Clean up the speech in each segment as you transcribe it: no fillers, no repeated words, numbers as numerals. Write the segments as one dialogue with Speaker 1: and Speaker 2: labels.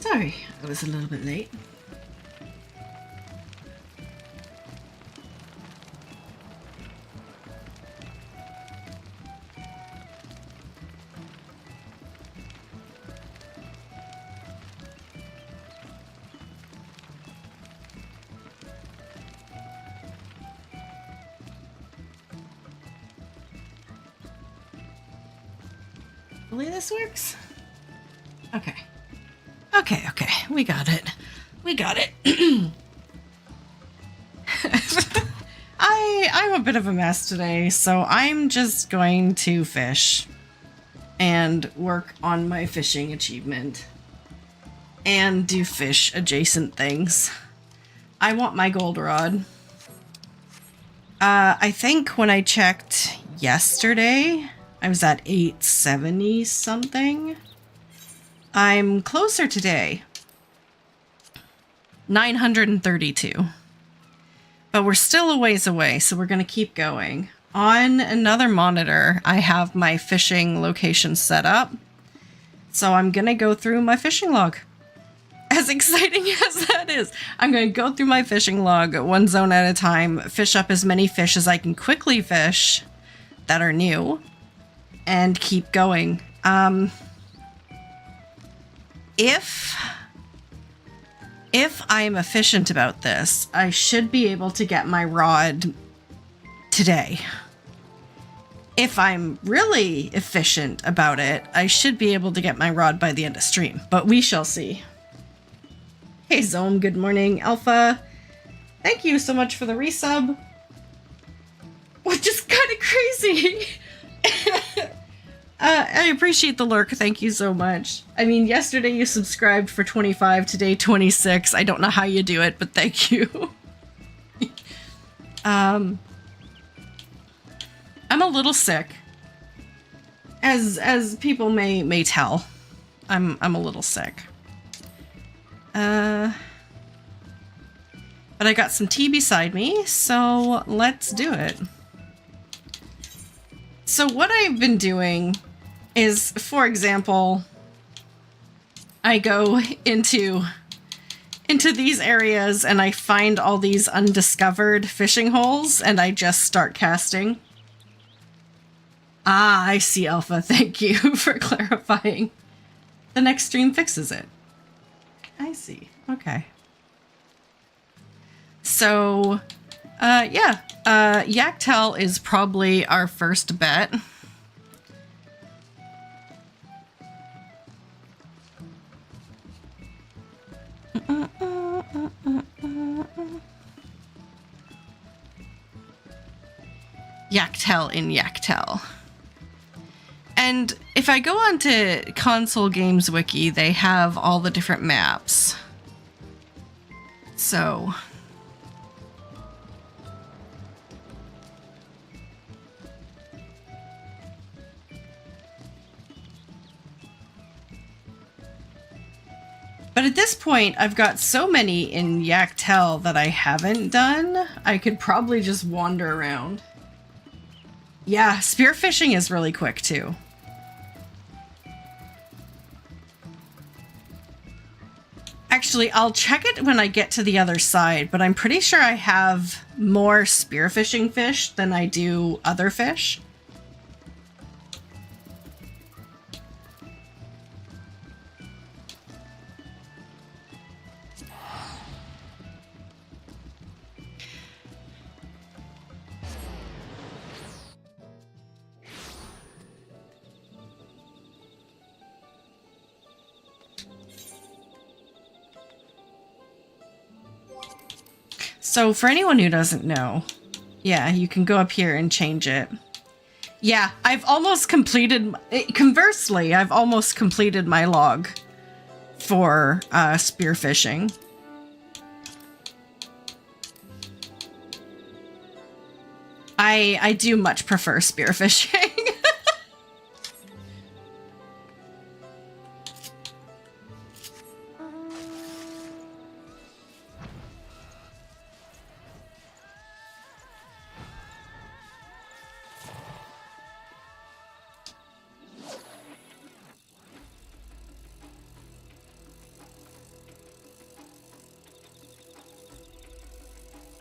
Speaker 1: Sorry, I was a little bit late. Hopefully this works. Okay. Okay, we got it. We got it. I'm a bit of a mess today, so I'm just going to fish and work on my fishing achievement and do fish adjacent things. I want my gold rod. I think when I checked yesterday, I was at 870 something. I'm closer today. 932. But we're still a ways away, so we're going to keep going. On another monitor, I have my fishing location set up. So I'm going to go through my fishing log. As exciting as that is, I'm going to go through my fishing log one zone at a time, fish up as many fish as I can quickly fish that are new, and keep going. If I'm efficient about this, I should be able to get my rod today. If I'm really efficient about it, I should be able to get my rod by the end of stream, but we shall see. Hey Zome, good morning. Alpha, thank you so much for the resub. Which is kind of crazy. I appreciate the lurk. Thank you so much. I mean, yesterday you subscribed for 25, today 26. I don't know how you do it, but thank you. I'm a little sick. As people may tell. I'm a little sick. But I got some tea beside me, so let's do it. So what I've been doing is, for example, I go into these areas and I find all these undiscovered fishing holes and I just start casting. Ah, I see, Alpha. Thank you for clarifying. The next stream fixes it. I see. Okay. So, yeah. Yaktel is probably our first bet. Yaktel in Yaktel. And if I go on to Console Games Wiki, they have all the different maps. So... But at this point, I've got so many in Yaktel that I haven't done, I could probably just wander around. Yeah, spearfishing is really quick too. Actually, I'll check it when I get to the other side, but I'm pretty sure I have more spearfishing fish than I do other fish. So for anyone who doesn't know, yeah, you can go up here and change it. Yeah, I've almost completed, conversely, I've almost completed my log for spearfishing. I do much prefer spearfishing.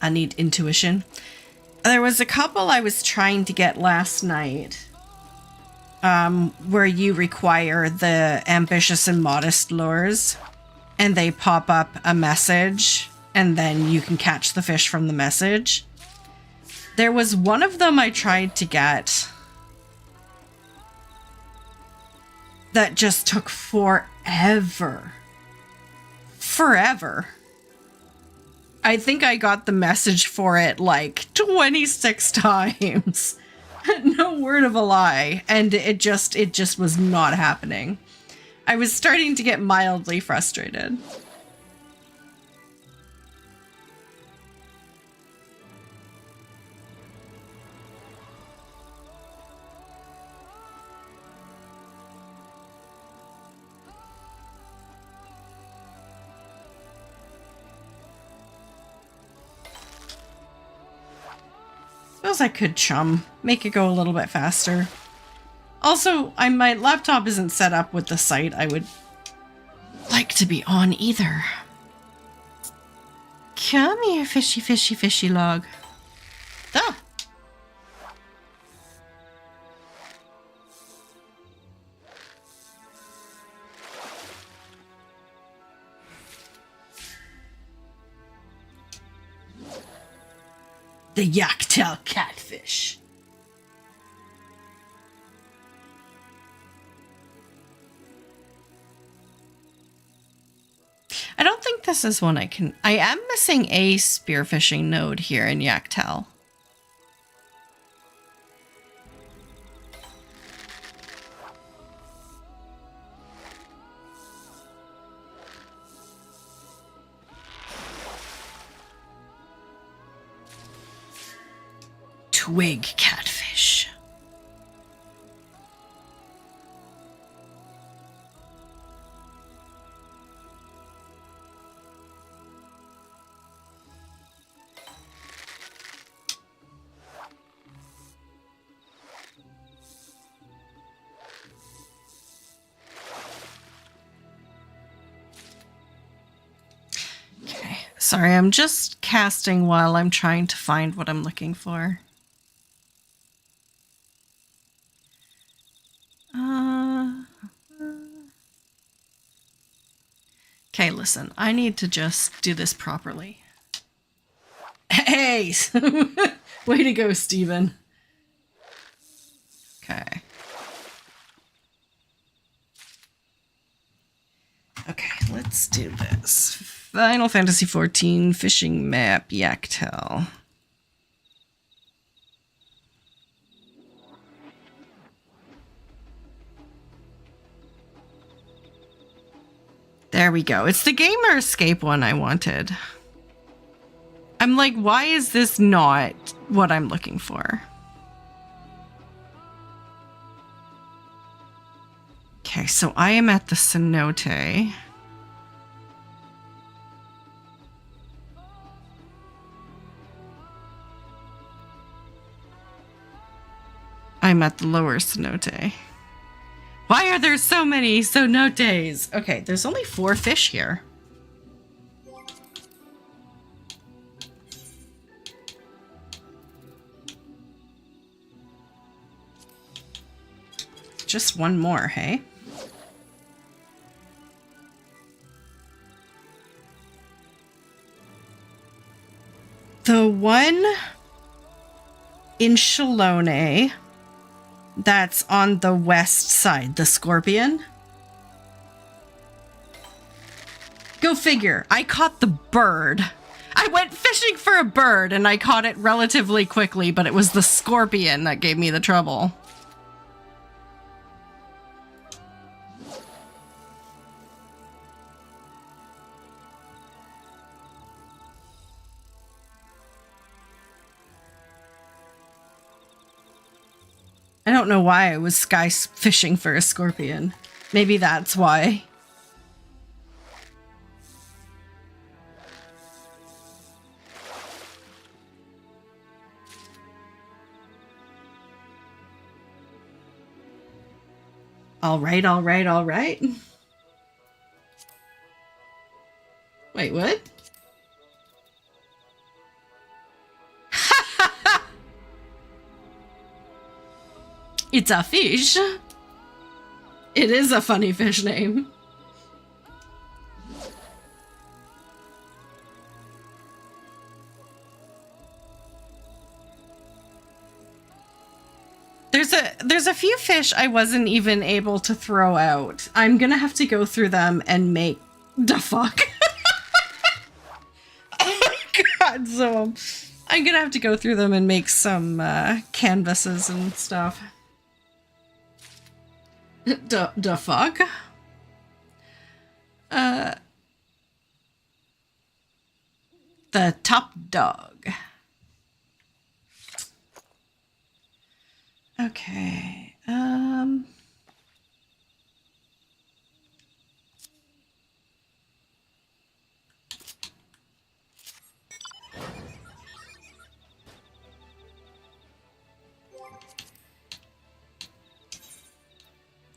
Speaker 1: I need intuition. There was a couple I was trying to get last night, where you require the ambitious and modest lures, and they pop up a message, and then you can catch the fish from the message. There was one of them I tried to get that just took forever. Forever. I think I got the message for it like 26 times. No word of a lie. And it just was not happening. I was starting to get mildly frustrated. Suppose I could chum, make it go a little bit faster. Also, my laptop isn't set up with the site I would like to be on either. Come here, fishy, fishy, fishy log. Ah! The yaktail catfish. I don't think this is one I can... I am missing a spearfishing node here in Yaktail. Twig catfish. Okay, sorry, I'm just casting while I'm trying to find what I'm looking for. Okay, listen, I need to just do this properly. Hey! Way to go, Steven. Okay. Okay, let's do this. Final Fantasy XIV fishing map, Yaktail. There we go. It's the Gamer Escape one I wanted. I'm like, why is this not what I'm looking for? Okay, so I am at the cenote. I'm at the lower cenote. Why are there so many cenotes? Okay, there's only 4 fish here. Just one more, hey? The one in Shalone that's on the west side, the Scorpion. Go figure. I caught the bird. I went fishing for a bird and I caught it relatively quickly, but it was the Scorpion that gave me the trouble. I don't know why I was sky fishing for a scorpion. Maybe that's why. All right, all right, all right. Wait, what? It's a fish. It is a funny fish name. There's a few fish I wasn't even able to throw out. I'm gonna have to go through them and make the fuck. Oh god, so I'm gonna have to go through them and make some canvases and stuff. The fuck? The top dog. Okay.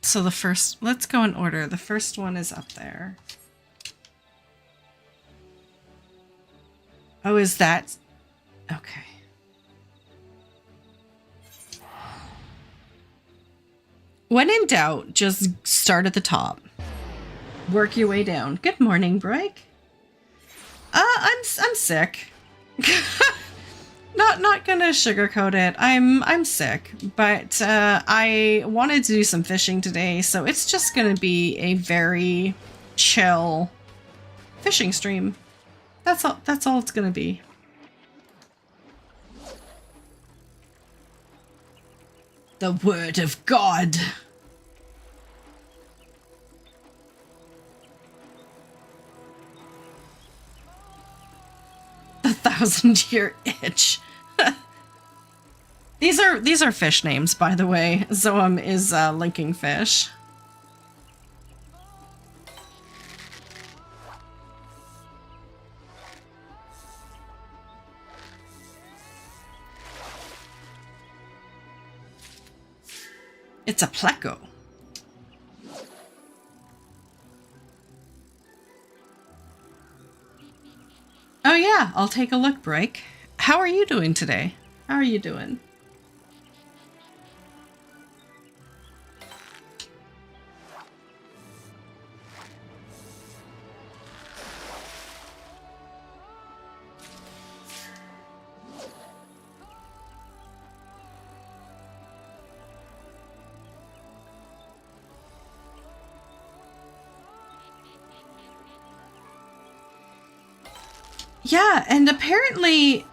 Speaker 1: So the first, let's go in order. The first one is up there. Oh, is that? Okay. When in doubt, just start at the top. Work your way down. Good morning, Break. I'm sick. Not gonna sugarcoat it. I'm sick, but I wanted to do some fishing today, so it's just gonna be a very chill fishing stream. That's all it's gonna be. The word of God. The 1,000-year itch. These are fish names, by the way. Zoam is linking fish. It's a pleco. Oh yeah, I'll take a look, Break. How are you doing today? How are you doing? Yeah, and apparently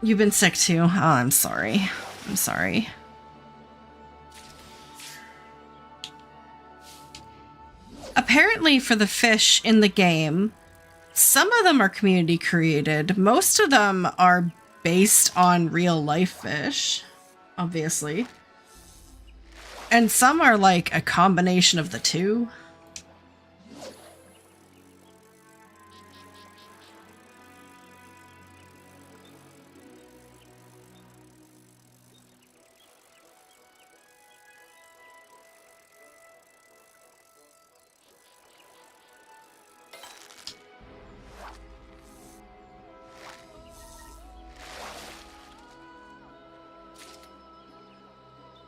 Speaker 1: you've been sick too. Oh, I'm sorry. I'm sorry. Apparently for the fish in the game, some of them are community created. Most of them are based on real life fish, obviously. And some are like a combination of the two.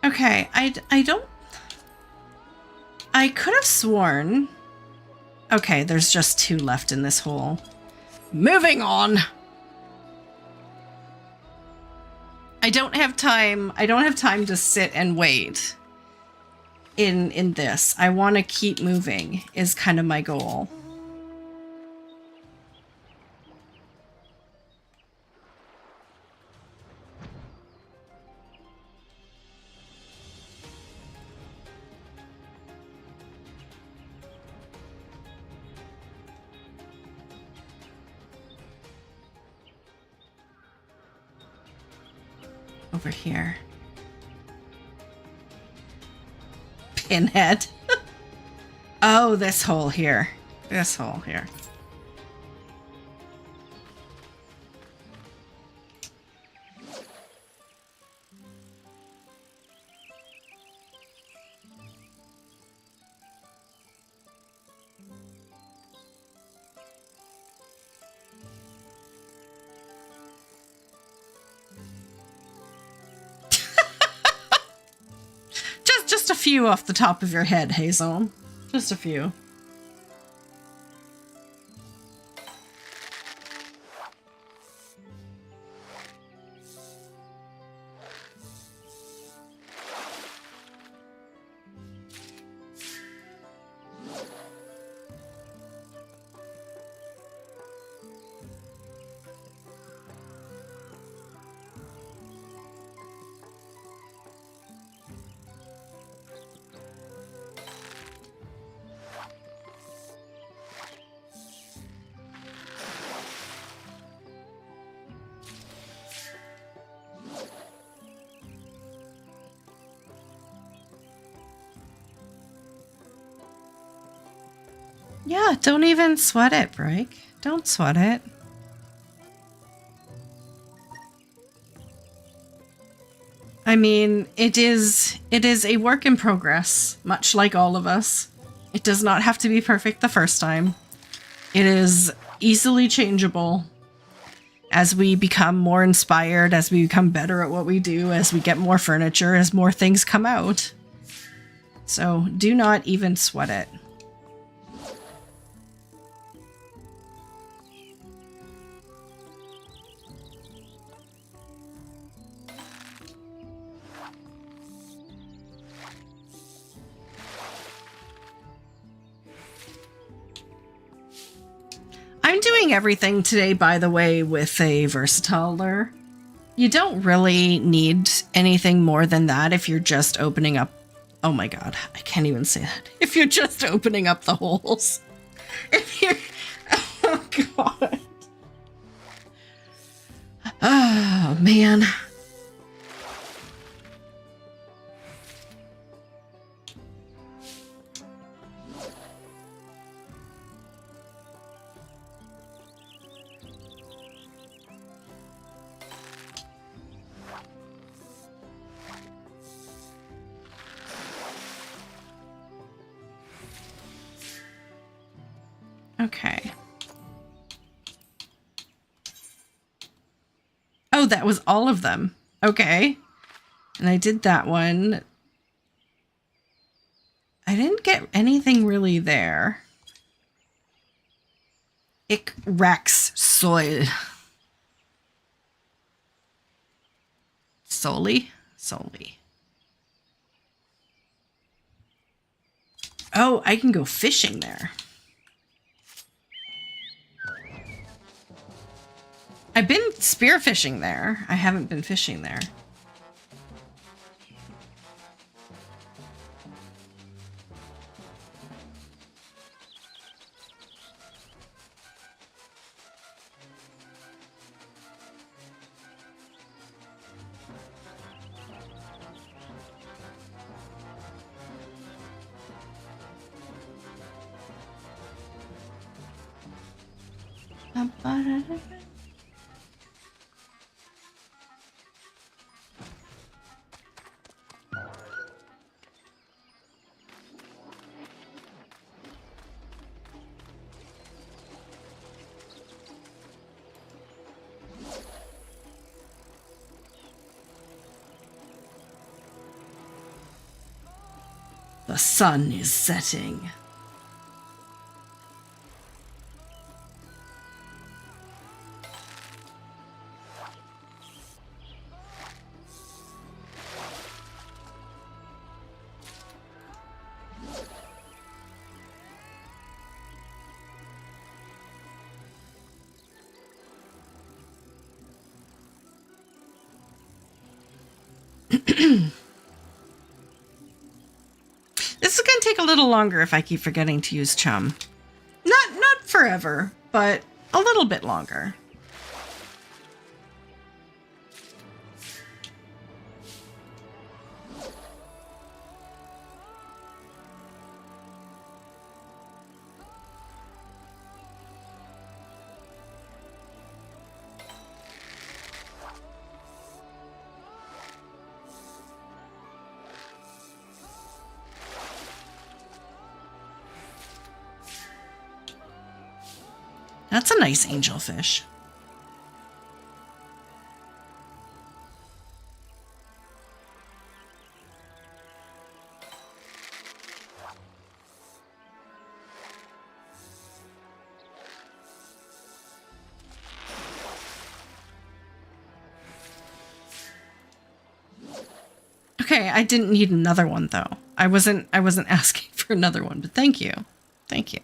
Speaker 1: Okay, I could have sworn... Okay, there's just 2 left in this hole. Moving on! I don't have time to sit and wait in this. I want to keep moving is kind of my goal. Over here. Pinhead. Oh, this hole here. This hole here. just a few off the top of your head, Hazel. Just a few. Yeah, don't even sweat it, Break. Don't sweat it. I mean, it is a work in progress, much like all of us. It does not have to be perfect the first time. It is easily changeable as we become more inspired, as we become better at what we do, as we get more furniture, as more things come out. So do not even sweat it. I'm doing everything today, by the way, with a versatile lure. You don't really need anything more than that if you're just opening up... Oh my god, I can't even say that. If you're just opening up the holes. If you're... Oh god. Oh, man. Okay. Oh, that was all of them. Okay. And I did that one. I didn't get anything really there. Ich Rex Soil. Soli? Soli. Oh, I can go fishing there. I've been spearfishing there. I haven't been fishing there. The sun is setting. This is going to take a little longer if I keep forgetting to use chum. Not forever, but a little bit longer. That's a nice angelfish. okay. I didn't need another one though. I wasn't asking for another one, but thank you. Thank you.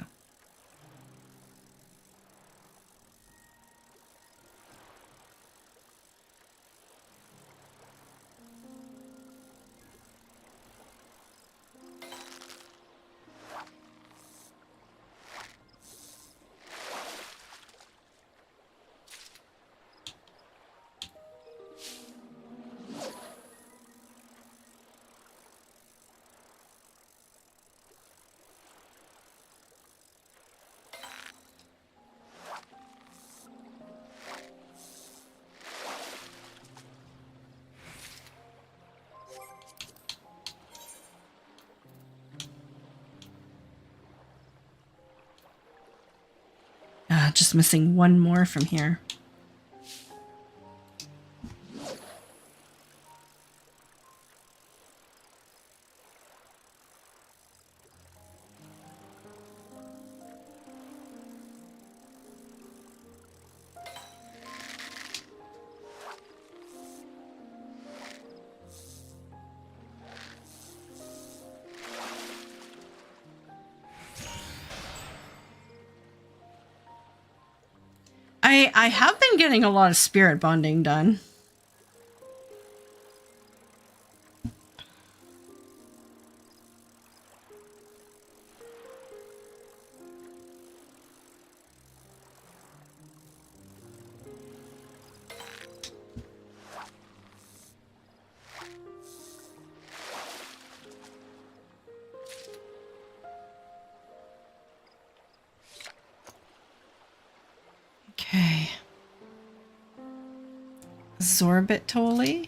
Speaker 1: Just missing one more from here. I have been getting a lot of spirit bonding done. Okay. Zorbitoli?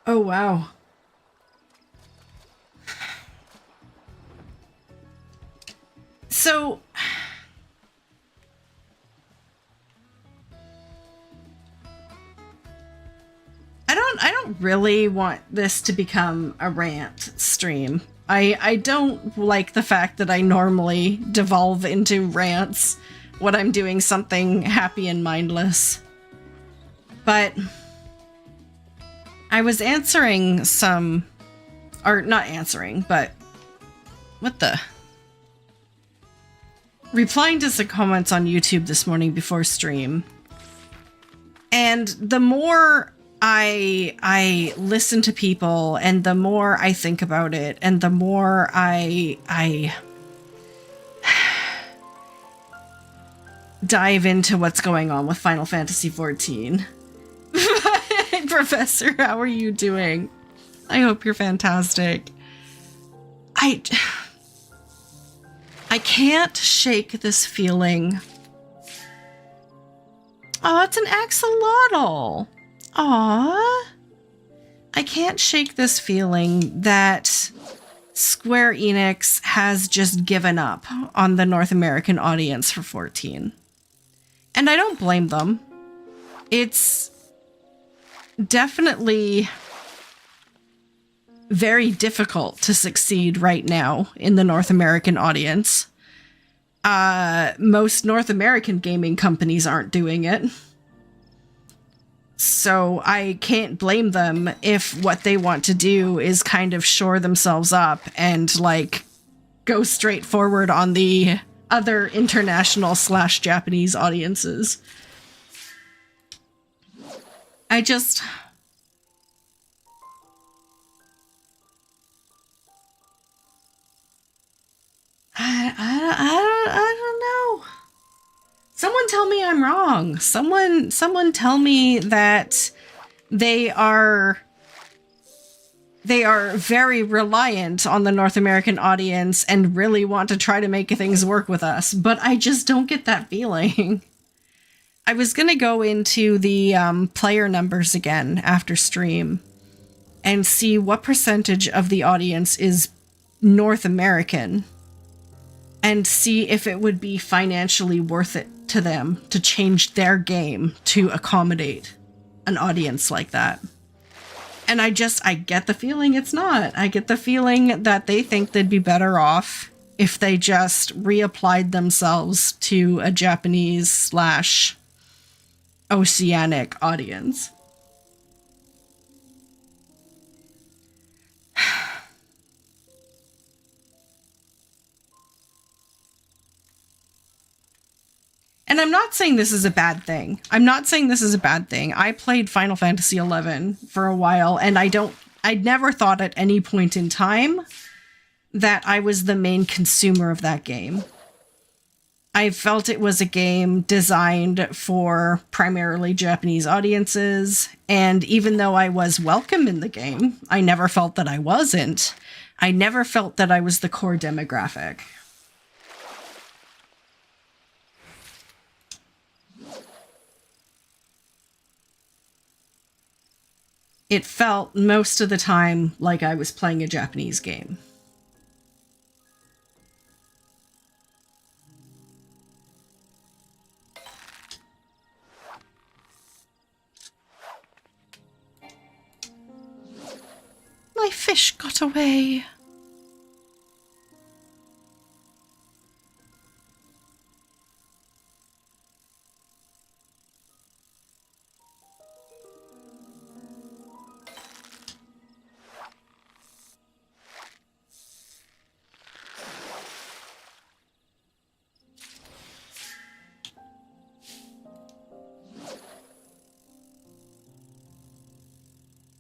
Speaker 1: Oh, wow. So, I don't really want this to become a rant stream. I don't like the fact that I normally devolve into rants when I'm doing something happy and mindless. But I was answering some, or not answering, but what the? Replying to some comments on YouTube this morning before stream. And the more I listen to people and the more I think about it and the more I dive into what's going on with Final Fantasy XIV. Professor, how are you doing? I hope you're fantastic. I can't shake this feeling. Oh, it's an axolotl. Aww. I can't shake this feeling that Square Enix has just given up on the North American audience for 14. And I don't blame them. It's definitely very difficult to succeed right now in the North American audience. Most North American gaming companies aren't doing it. So I can't blame them if what they want to do is kind of shore themselves up and like go straight forward on the other international / Japanese audiences. I don't know. Someone tell me I'm wrong. Someone tell me that they are very reliant on the North American audience and really want to try to make things work with us. But I just don't get that feeling. I was going to go into the player numbers again after stream and see what percentage of the audience is North American and see if it would be financially worth it to them to change their game to accommodate an audience like that. And I get the feeling it's not. I get the feeling that they think they'd be better off if they just reapplied themselves to a Japanese/Oceanic audience. And I'm not saying this is a bad thing. I played Final Fantasy XI for a while, and I never thought at any point in time that I was the main consumer of that game. I felt it was a game designed for primarily Japanese audiences, and even though I was welcome in the game, I never felt that I wasn't. I never felt that I was the core demographic. It felt most of the time like I was playing a Japanese game. My fish got away.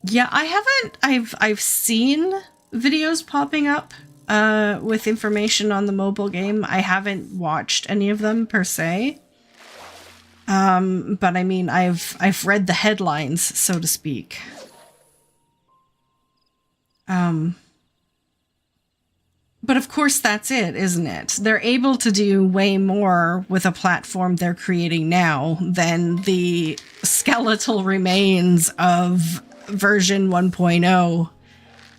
Speaker 1: Yeah, I've seen videos popping up with information on the mobile game. I haven't watched any of them per se. But I mean, I've read the headlines, so to speak. But of course that's it, isn't it? They're able to do way more with a platform they're creating now than the skeletal remains of version 1.0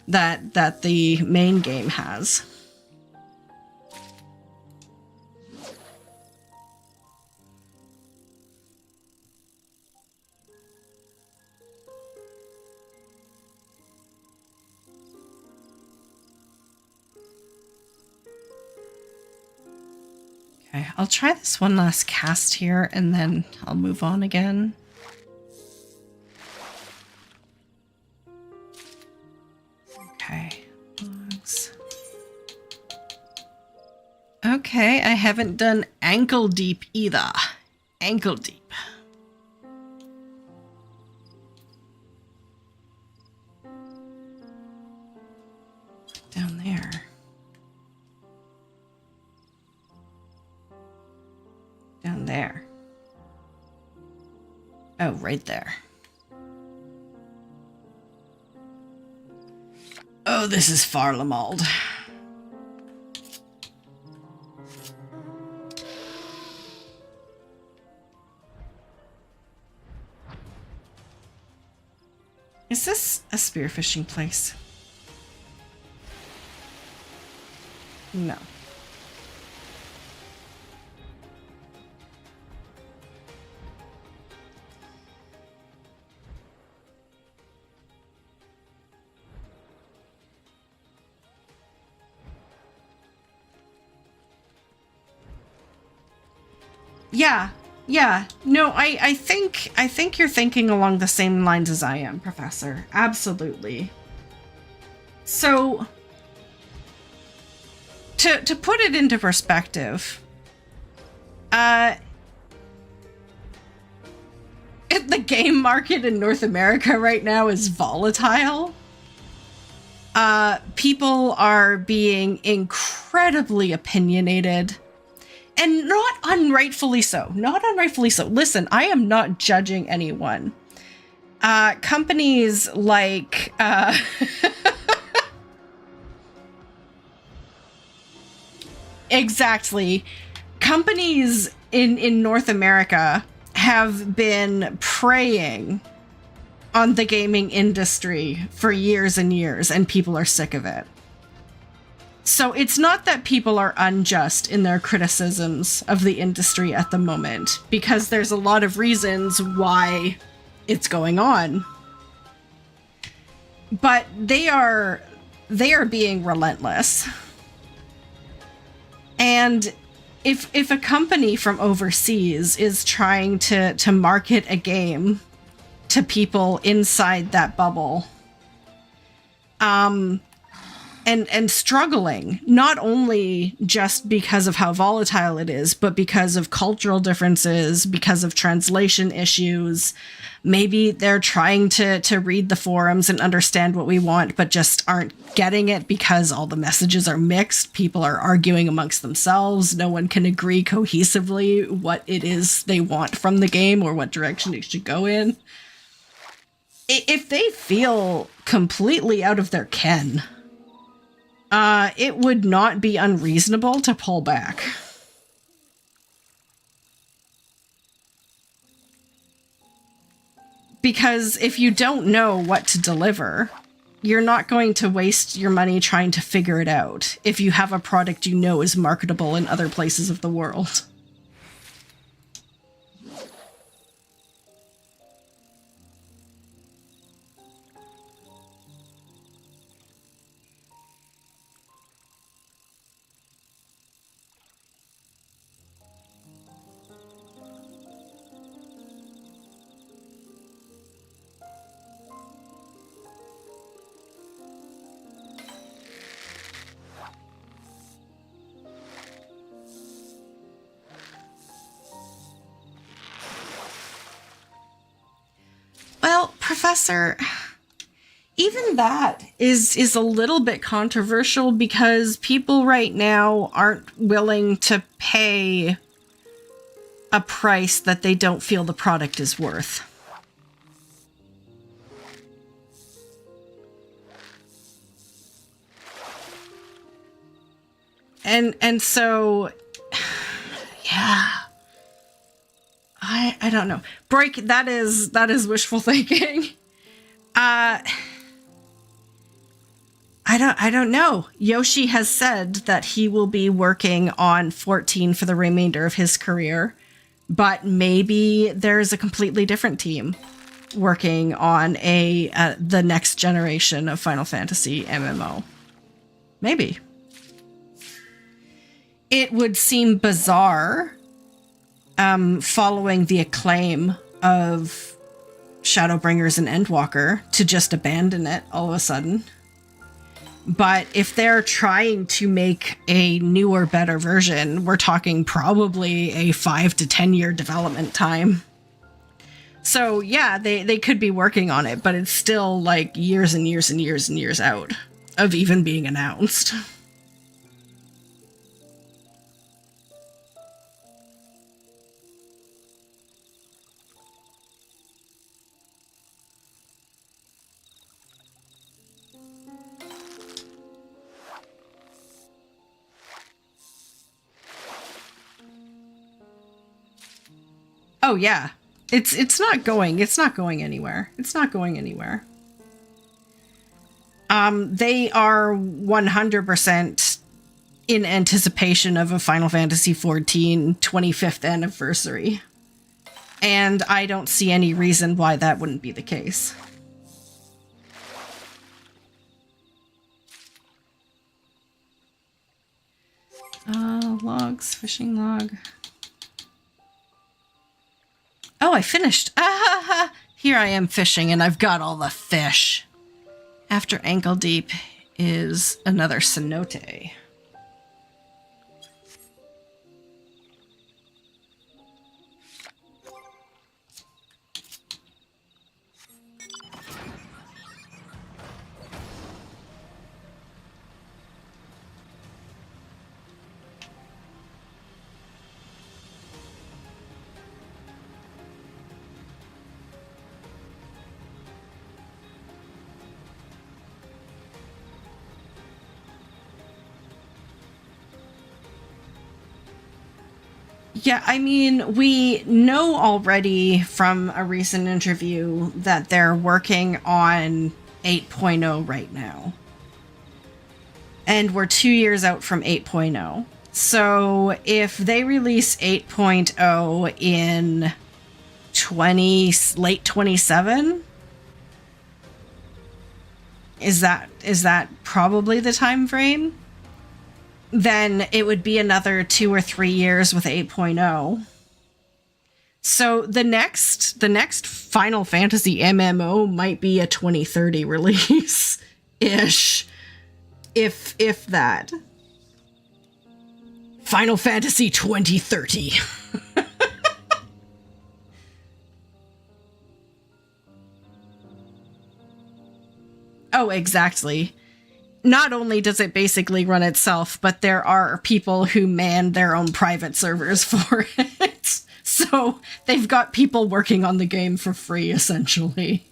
Speaker 1: that the main game has. Okay, I'll try this one last cast here and then I'll move on again. Okay. Okay, I haven't done ankle deep either. Ankle deep. Down there. Down there. Oh, right there. Oh, this is Farlamald. Is this a spearfishing place? No. Yeah. No, I think you're thinking along the same lines as I am, Professor. Absolutely. So, to put it into perspective, the game market in North America right now is volatile. People are being incredibly opinionated. And not unrightfully so. Listen, I am not judging anyone. Companies like... Exactly. Companies in North America have been preying on the gaming industry for years and years, and people are sick of it. So it's not that people are unjust in their criticisms of the industry at the moment, because there's a lot of reasons why it's going on. But they are being relentless. And if a company from overseas is trying to market a game to people inside that bubble, and struggling, not only just because of how volatile it is, but because of cultural differences, because of translation issues. Maybe they're trying to read the forums and understand what we want, but just aren't getting it because all the messages are mixed. People are arguing amongst themselves. No one can agree cohesively what it is they want from the game or what direction it should go in. If they feel completely out of their ken, it would not be unreasonable to pull back. Because if you don't know what to deliver, you're not going to waste your money trying to figure it out if you have a product you know is marketable in other places of the world. Well, Professor, even that is a little bit controversial because people right now aren't willing to pay a price that they don't feel the product is worth. And so, yeah. I don't know. That is wishful thinking. I don't know. Yoshi has said that he will be working on 14 for the remainder of his career, but maybe there's a completely different team working on the next generation of Final Fantasy MMO. Maybe. It would seem bizarre, following the acclaim of Shadowbringers and Endwalker, to just abandon it all of a sudden. But if they're trying to make a newer, better version, we're talking probably a 5 to 10 year development time. So yeah, they could be working on it, but it's still like years and years and years and years out of even being announced. Oh yeah, it's not going anywhere. It's not going anywhere. They are 100% in anticipation of a Final Fantasy XIV 25th anniversary. And I don't see any reason why that wouldn't be the case. Logs, fishing log. Oh, I finished. Here I am fishing, and I've got all the fish. After ankle deep is another cenote. Yeah, I mean, we know already from a recent interview that they're working on 8.0 right now. And we're 2 years out from 8.0. So if they release 8.0 in late 27, is that probably the time frame? Then it would be another 2 or 3 years with 8.0. So the next Final Fantasy MMO might be a 2030 release ish. If that. Final Fantasy 2030. Oh, exactly. Not only does it basically run itself, but there are people who man their own private servers for it. So they've got people working on the game for free, essentially.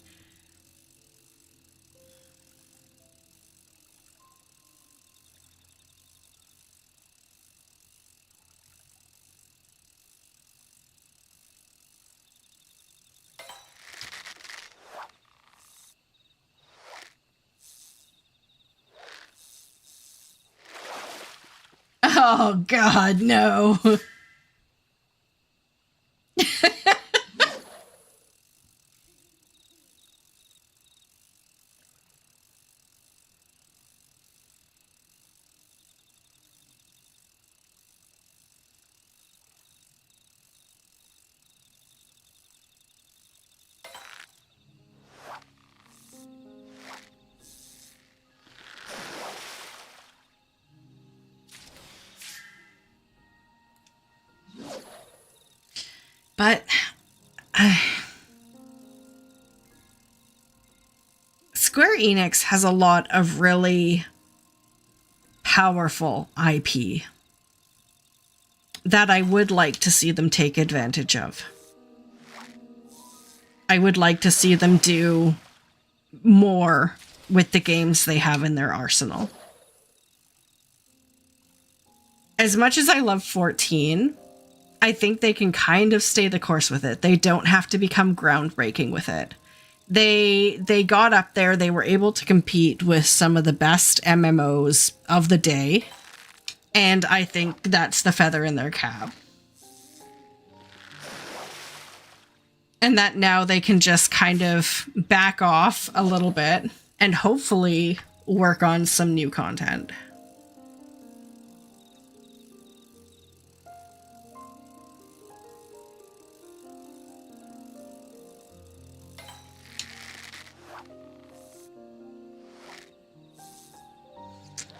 Speaker 1: Oh, God, no. But Square Enix has a lot of really powerful IP that I would like to see them take advantage of. I would like to see them do more with the games they have in their arsenal. As much as I love 14, I think they can kind of stay the course with it. They don't have to become groundbreaking with it. They got up there. They were able to compete with some of the best MMOs of the day. And I think that's the feather in their cap. And that now they can just kind of back off a little bit and hopefully work on some new content.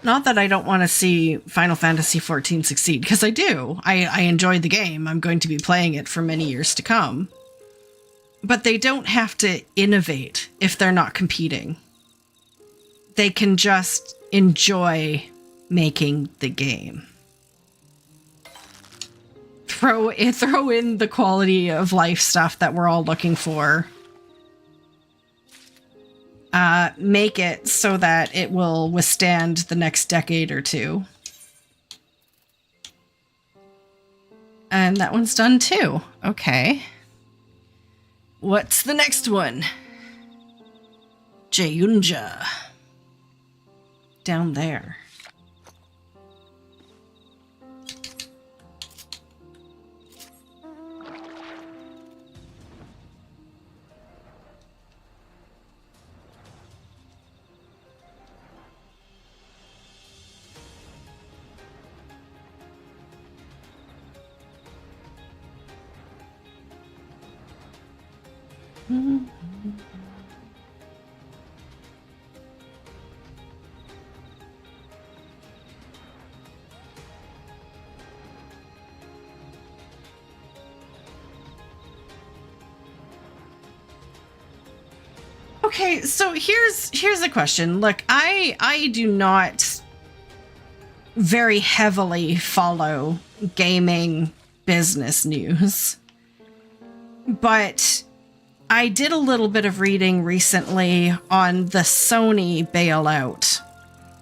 Speaker 1: Not that I don't want to see Final Fantasy XIV succeed, because I do. I enjoyed the game. I'm going to be playing it for many years to come. But they don't have to innovate if they're not competing. They can just enjoy making the game. Throw in the quality of life stuff that we're all looking for. Make it so that it will withstand the next decade or two. And that one's done too. Okay. What's the next one? Jeyunja. Down there. Okay, so here's a question. Look, I do not very heavily follow gaming business news, but I did a little bit of reading recently on the Sony bailout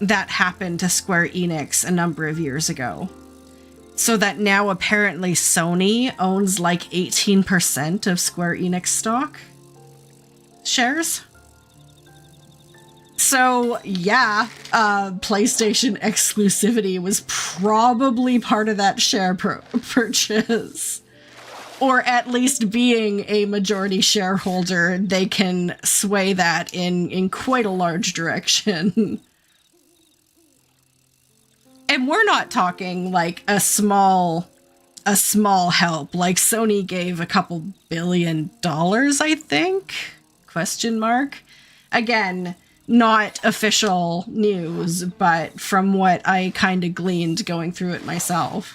Speaker 1: that happened to Square Enix a number of years ago. So that now apparently Sony owns like 18% of Square Enix stock shares. So yeah, PlayStation exclusivity was probably part of that share purchase. Or at least being a majority shareholder, they can sway that in quite a large direction. And we're not talking like a small help. Like Sony gave a couple $1 billion, I think? Question mark. Again, not official news, but from what I kind of gleaned going through it myself.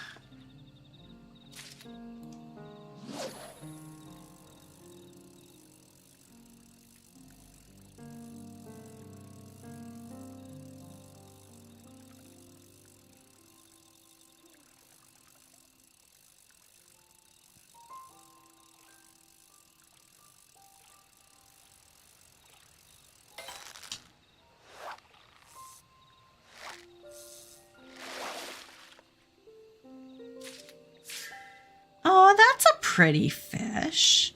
Speaker 1: Oh, that's a pretty fish.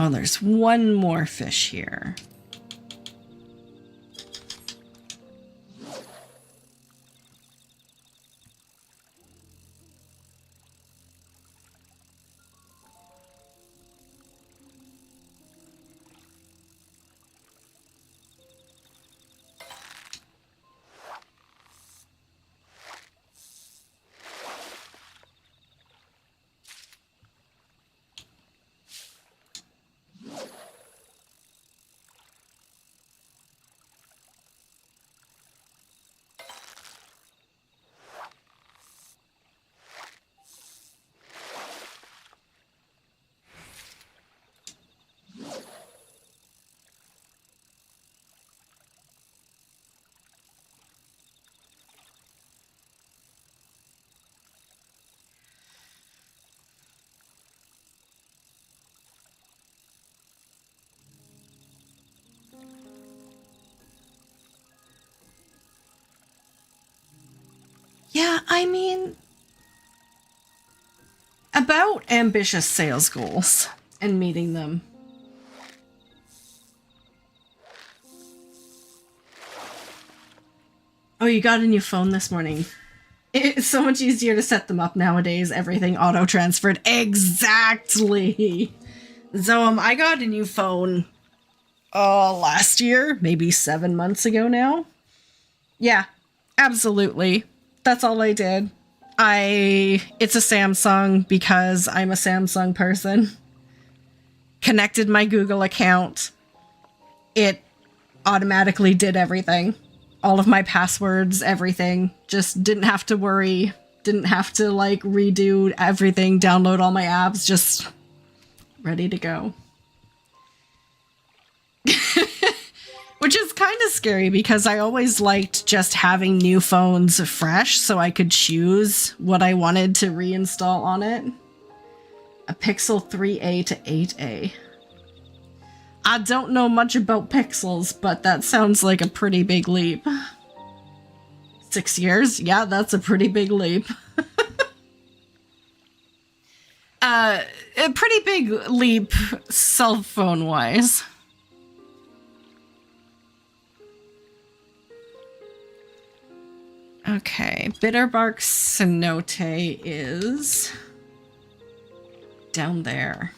Speaker 1: Oh, there's one more fish here. Yeah, I mean, about ambitious sales goals and meeting them. Oh, you got a new phone this morning. It's so much easier to set them up nowadays. Everything auto-transferred. Exactly. So, I got a new phone last year, maybe 7 months ago now. Yeah, absolutely. That's all I did. It's a Samsung because I'm a Samsung person. Connected my Google account. It automatically did everything. All of my passwords, everything. Just didn't have to worry. Didn't have to like redo everything, download all my apps, just ready to go. Which is kind of scary because I always liked just having new phones fresh so I could choose what I wanted to reinstall on it. A Pixel 3a to 8a. I don't know much about Pixels, but that sounds like a pretty big leap. 6 years? Yeah, that's a pretty big leap. A pretty big leap cell phone-wise. Okay, Bitterbark Cenote is down there.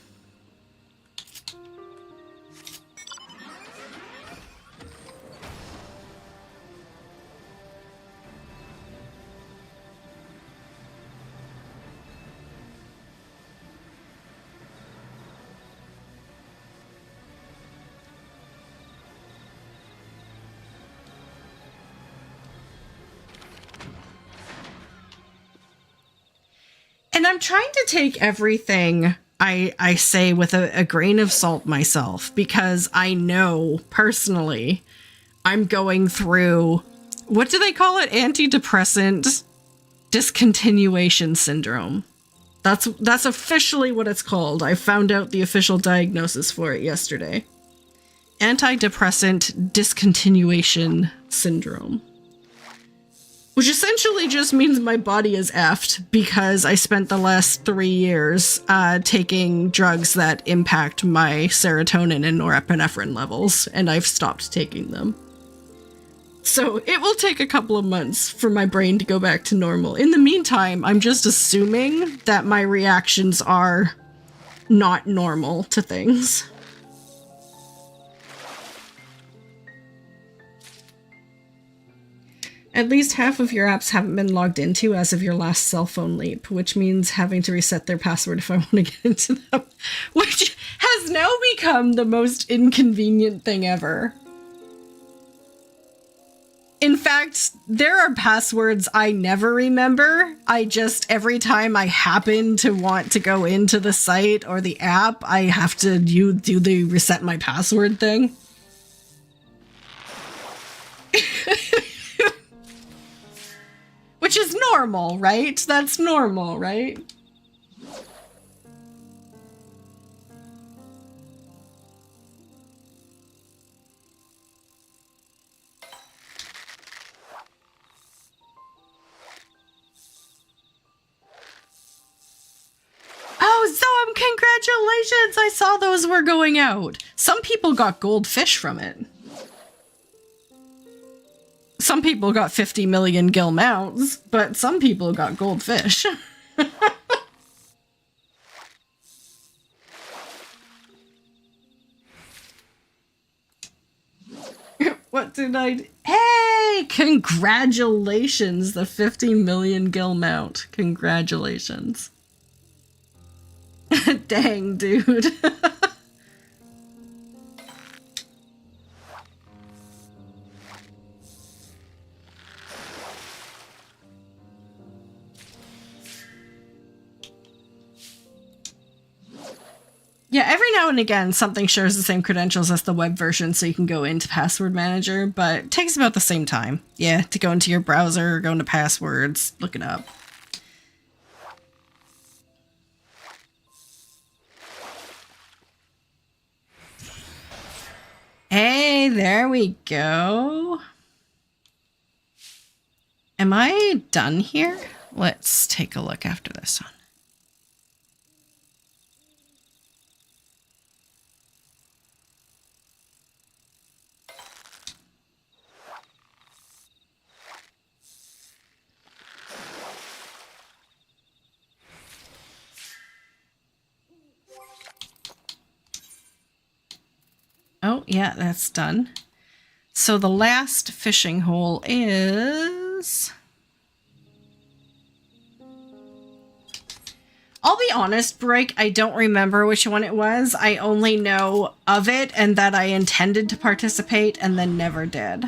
Speaker 1: And I'm trying to take everything I say with a grain of salt myself, because I know personally I'm going through what do they call it? Antidepressant discontinuation syndrome. That's officially what it's called. I found out the official diagnosis for it yesterday. Antidepressant discontinuation syndrome. Which essentially just means my body is effed because I spent the last 3 years taking drugs that impact my serotonin and norepinephrine levels, and I've stopped taking them. So it will take a couple of months for my brain to go back to normal. In the meantime, I'm just assuming that my reactions are not normal to things. At least half of your apps haven't been logged into as of your last cell phone leap, which means having to reset their password if I want to get into them, which has now become the most inconvenient thing ever. In fact, there are passwords I never remember. I just, every time I happen to want to go into the site or the app, I have to do the reset my password thing. Which is normal, right? That's normal, right? Oh, Zoem, congratulations! I saw those were going out. Some people got goldfish from it. Some people got 50 million gill mounts, but some people got goldfish. What did I do? Hey, congratulations, the 50 million gill mount. Congratulations. Dang, dude. Yeah, every now and again, something shares the same credentials as the web version, so you can go into Password Manager, but it takes about the same time. Yeah, to go into your browser, go into passwords, look it up. Hey, there we go. Am I done here? Let's take a look after this one. Oh, yeah, that's done. So the last fishing hole is... I'll be honest, Break, I don't remember which one it was. I only know of it and that I intended to participate and then never did.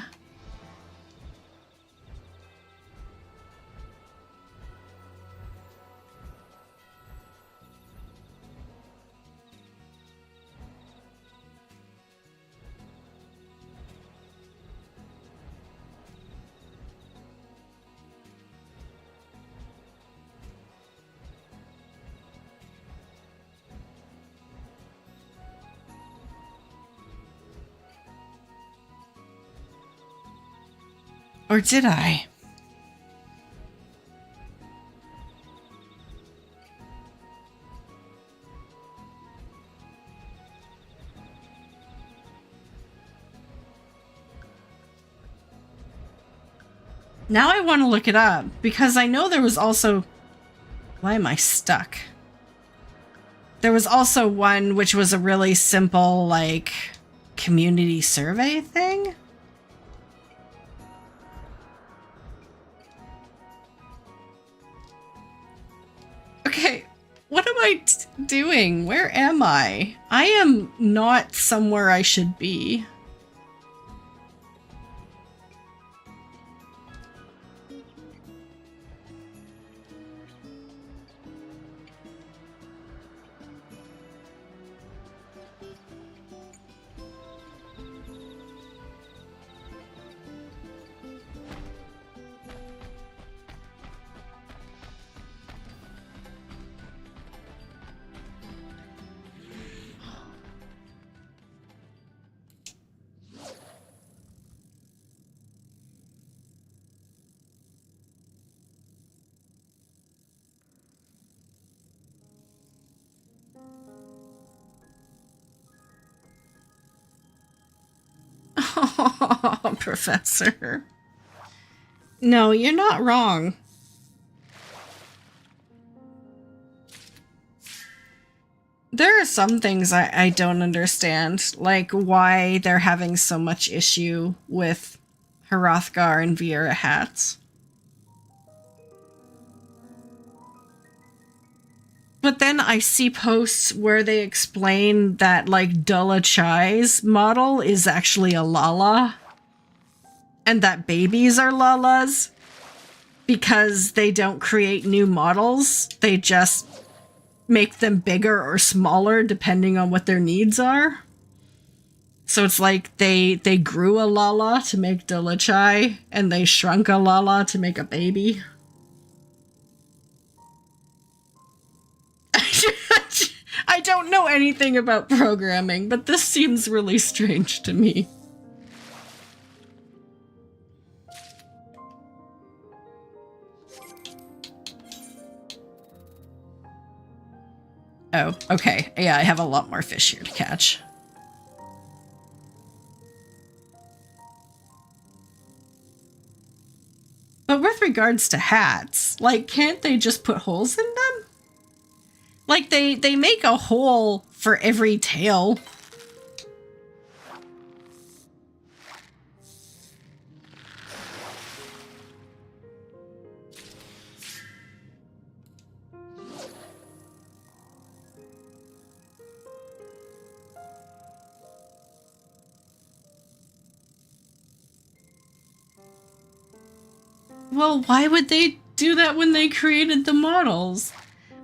Speaker 1: Or did I? Now I want to look it up, because I know there was also... Why am I stuck? There was also one which was a really simple, like, community survey thing? Okay, what am I doing? Where am I? I am not somewhere I should be. Oh, Professor. No, you're not wrong. There are some things I don't understand, like why they're having so much issue with Hrothgar and Viera hats. But then I see posts where they explain that, like, Dulla Chai's model is actually a Lala. And that babies are Lalas. Because they don't create new models. They just make them bigger or smaller depending on what their needs are. So it's like they grew a Lala to make Dulla Chai. And they shrunk a Lala to make a baby. I don't know anything about programming, but this seems really strange to me. Oh, okay. Yeah, I have a lot more fish here to catch. But with regards to hats, like, can't they just put holes in them? Like, they make a hole for every tail. Well, why would they do that when they created the models?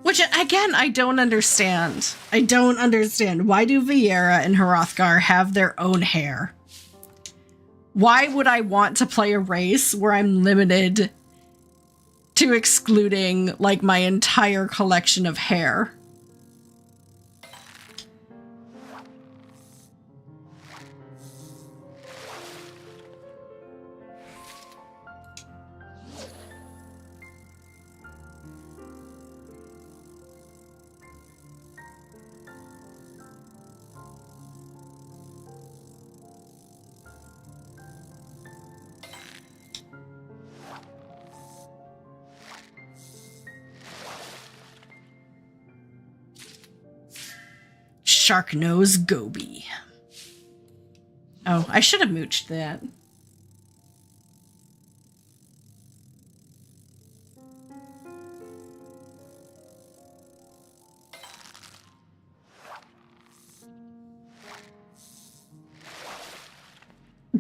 Speaker 1: Which, again, I don't understand. I don't understand. Why do Viera and Hrothgar have their own hair? Why would I want to play a race where I'm limited to excluding, like, my entire collection of hair? Shark nose goby. Oh, I should have mooched that.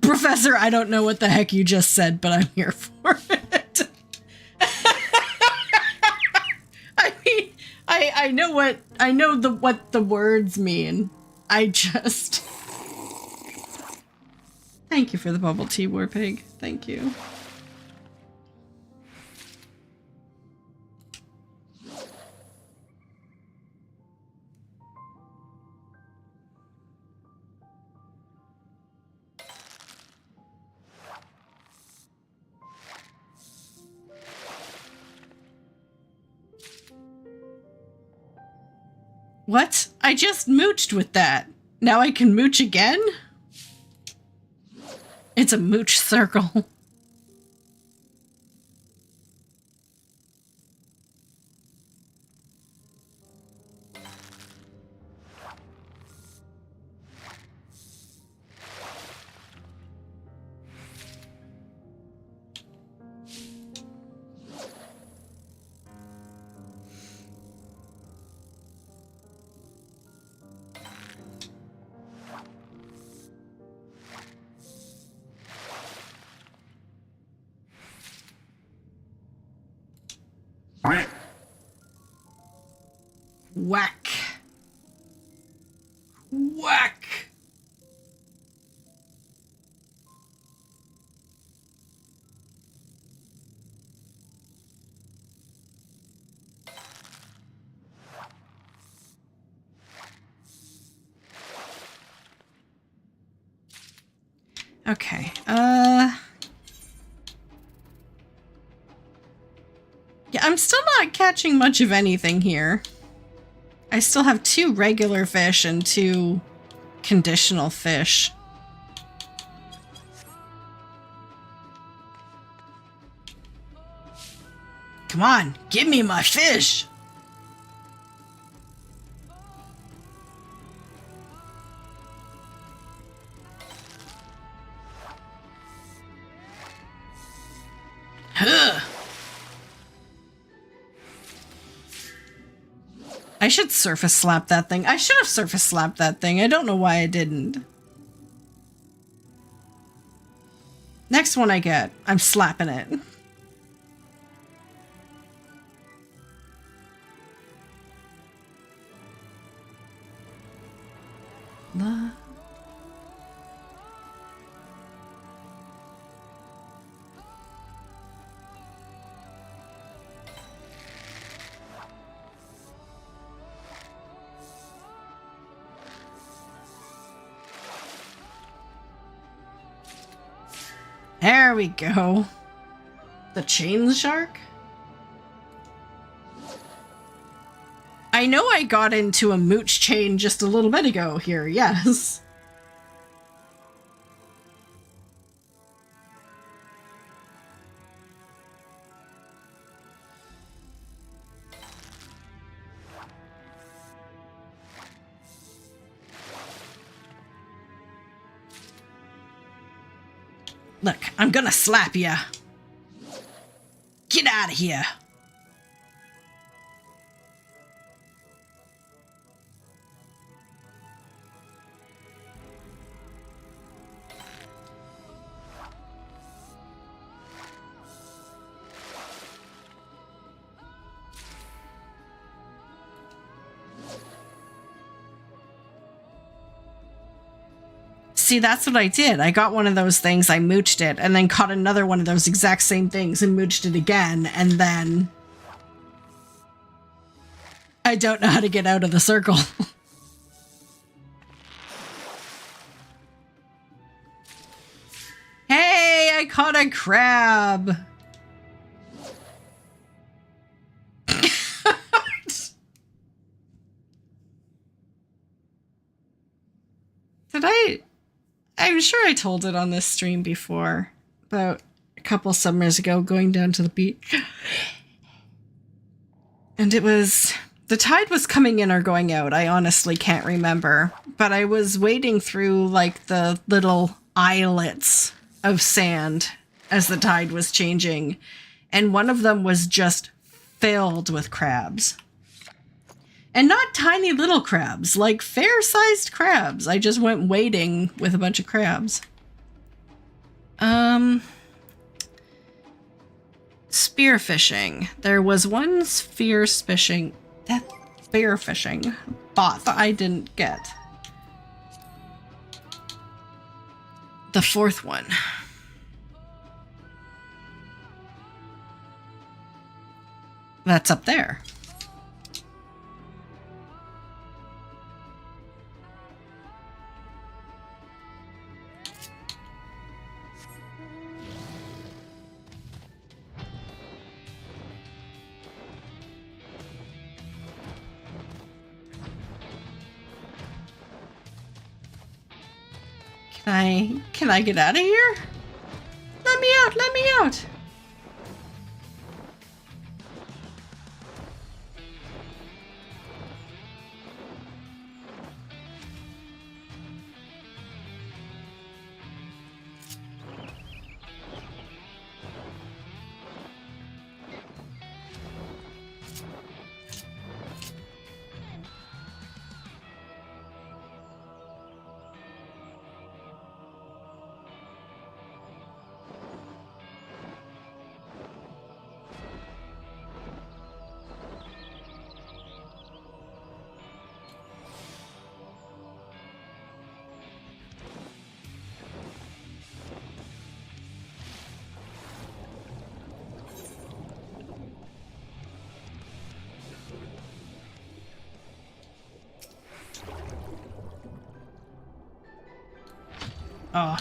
Speaker 1: Professor, I don't know what the heck you just said, but I'm here for it. I mean, I know what the words mean. I just... Thank you for the bubble tea, Warpig. Thank you. What? I just mooched with that. Now I can mooch again? It's a mooch circle. Whack. Whack. Okay, yeah, I'm still not catching much of anything here. I still have 2 regular fish and 2 conditional fish. Come on, give me my fish! Huh. I should surface slap that thing. I should have surface slapped that thing. I don't know why I didn't. Next one I get, I'm slapping it. There we go. The chain shark? I know I got into a mooch chain just a little bit ago here, yes. Look, I'm gonna slap ya. Get out of here. See, that's what I did. I got one of those things, I mooched it, and then caught another one of those exact same things and mooched it again, and then... I don't know how to get out of the circle. Hey, I caught a crab! Did I... I'm sure I told it on this stream before, about a couple summers ago, going down to the beach. And it was... The tide was coming in or going out, I honestly can't remember. But I was wading through, like, the little islets of sand as the tide was changing. And one of them was just filled with crabs. And not tiny little crabs, like fair-sized crabs. I just went wading with a bunch of crabs. Spearfishing. There was one spearfishing bot that I didn't get. The fourth one. That's up there. Can I get out of here? Let me out, let me out! Oh.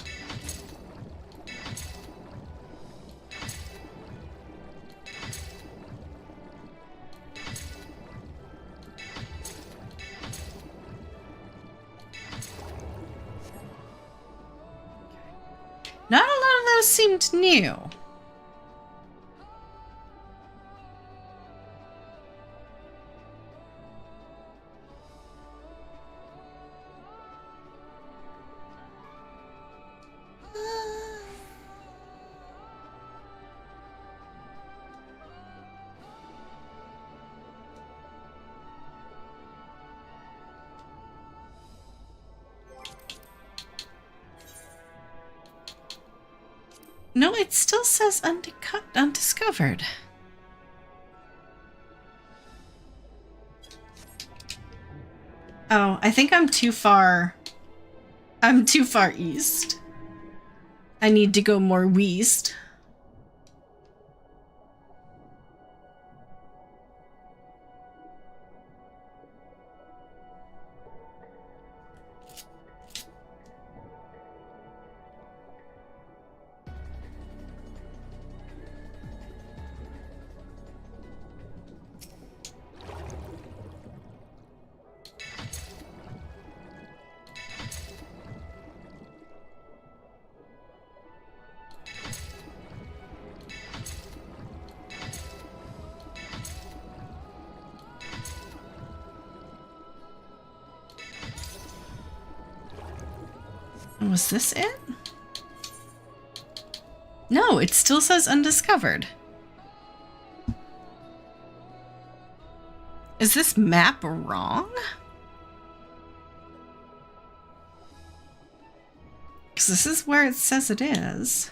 Speaker 1: Not a lot of those seemed new. No, it still says undiscovered. Oh, I think I'm too far. I'm too far east. I need to go more west. Was this it? No, it still says undiscovered. Is this map wrong? Because this is where it says it is.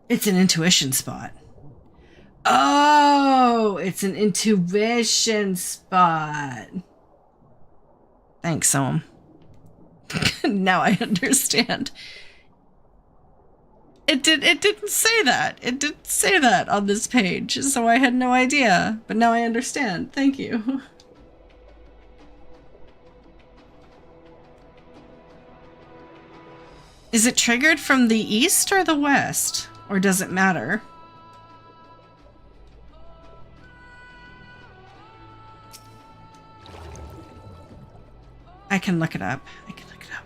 Speaker 1: It's an intuition spot. Oh, it's an intuition spot. Thanks, Soam. Now I understand. It didn't say that. It didn't say that on this page, so I had no idea. But now I understand. Thank you. Is it triggered from the east or the west? Or does it matter? I can look it up. I can look it up.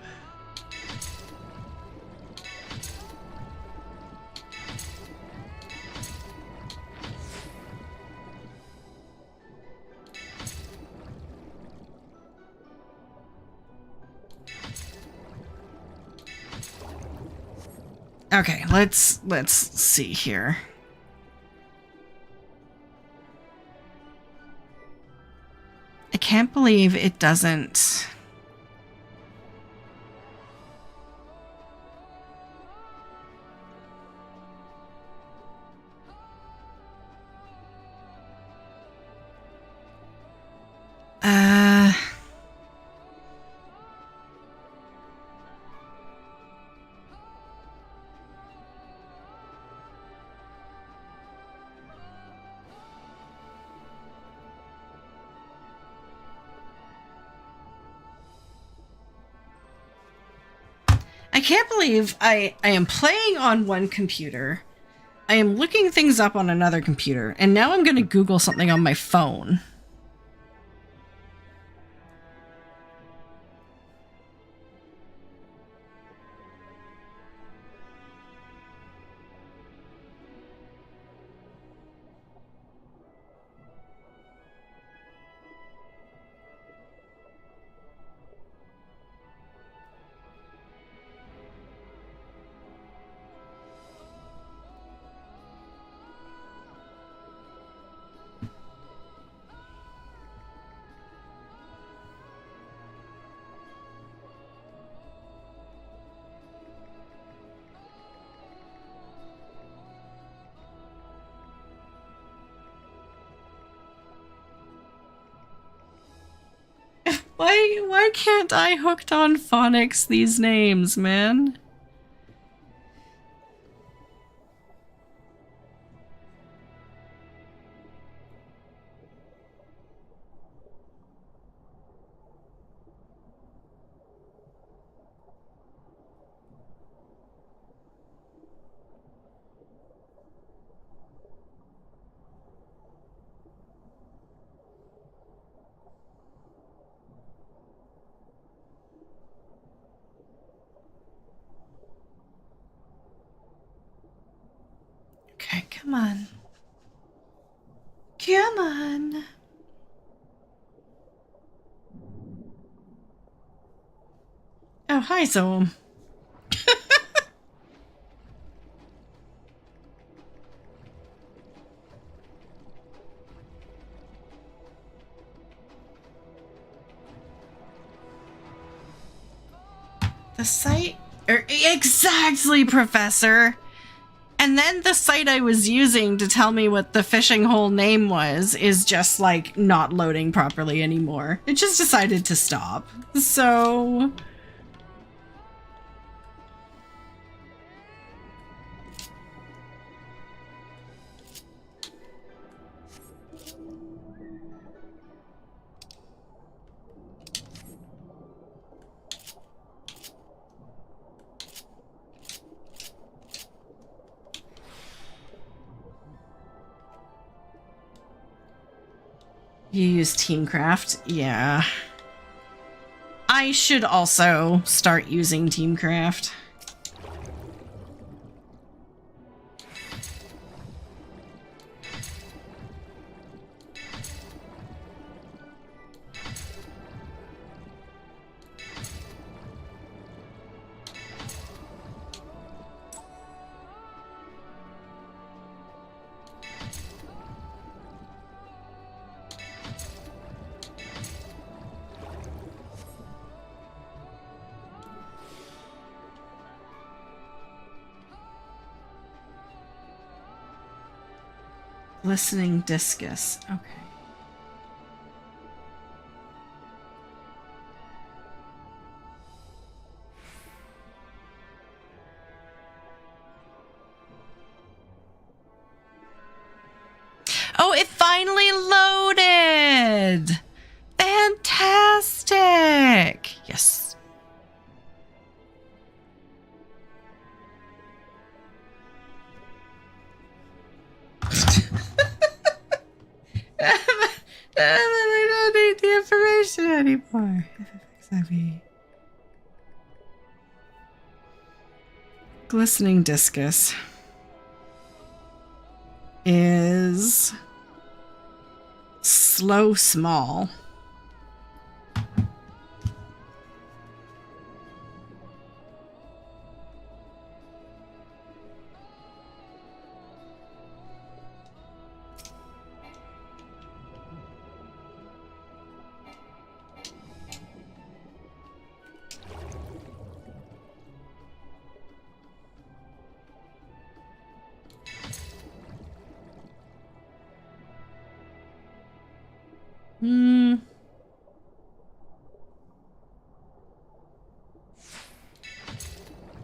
Speaker 1: Okay, let's see here. I can't believe it doesn't. I can't believe I am playing on one computer. I am looking things up on another computer, and now I'm going to Google something on my phone. Why can't I hooked on phonics these names, man? Come on. Come on. Oh, hi, Zoom. The site... exactly, Professor! And then the site I was using to tell me what the fishing hole name was is just, like, not loading properly anymore. It just decided to stop. So... You use Teamcraft? Yeah. I should also start using Teamcraft. Listening discus. Okay. Oh, it finally loaded! Fantastic! Yes. I don't need the information anymore. FFXIV. Glistening discus is slow small.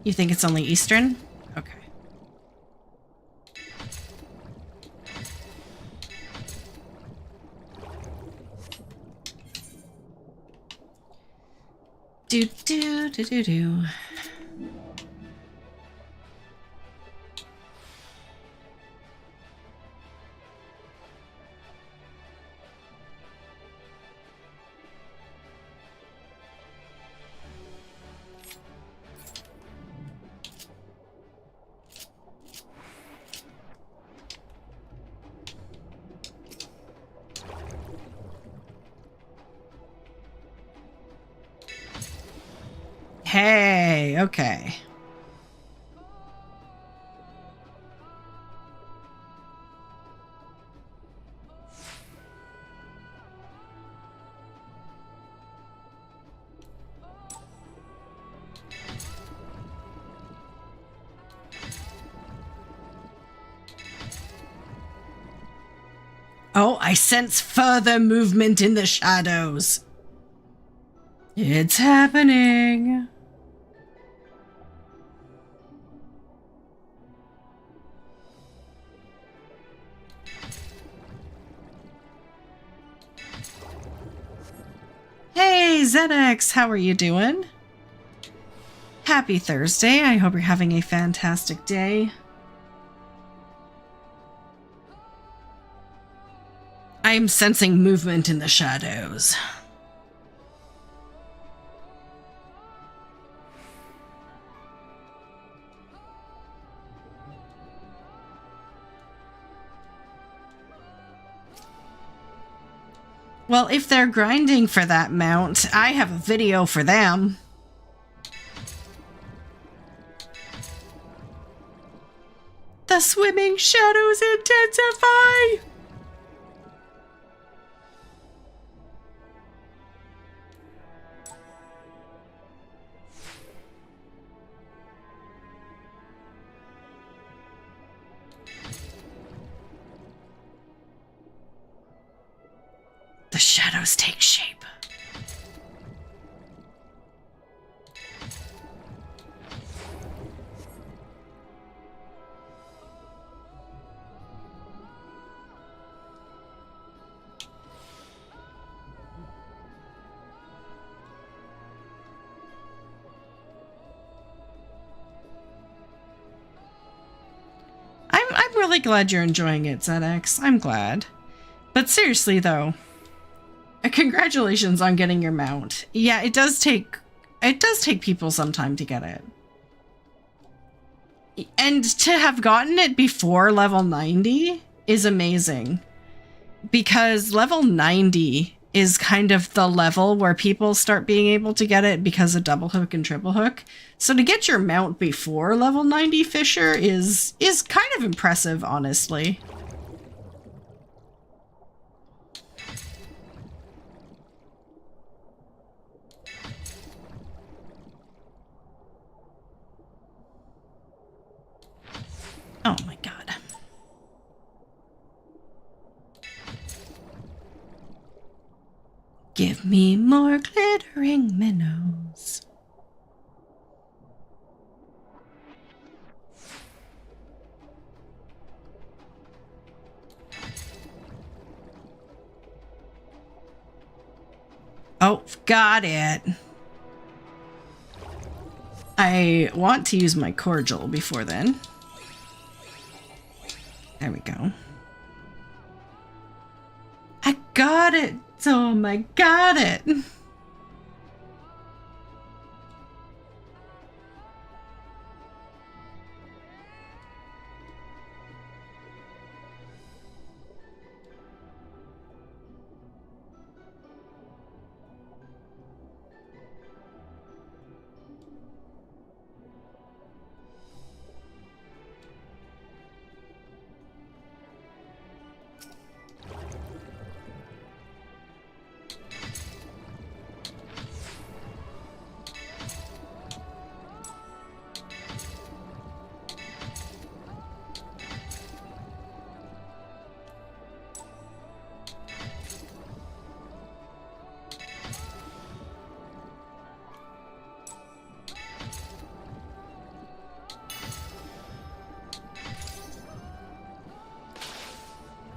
Speaker 1: You think it's only Eastern? Okay. Do do do do do. Hey, okay. Oh, I sense further movement in the shadows. It's happening. Hey, ZX, how are you doing? Happy Thursday. I hope you're having a fantastic day. I'm sensing movement in the shadows. Well, if they're grinding for that mount, I have a video for them. The swimming shadows intensify! The shadows take shape. I'm really glad you're enjoying it, ZX. I'm glad. But seriously, though, congratulations on getting your mount. Yeah, it does take people some time to get it. And to have gotten it before level 90 is amazing. Because level 90 is kind of the level where people start being able to get it because of double hook and triple hook. So to get your mount before level 90 Fisher is kind of impressive, honestly. Oh my god. Give me more glittering minnows. Oh, got it. I want to use my cordial before then. There we go. I got it! Tom, I got it!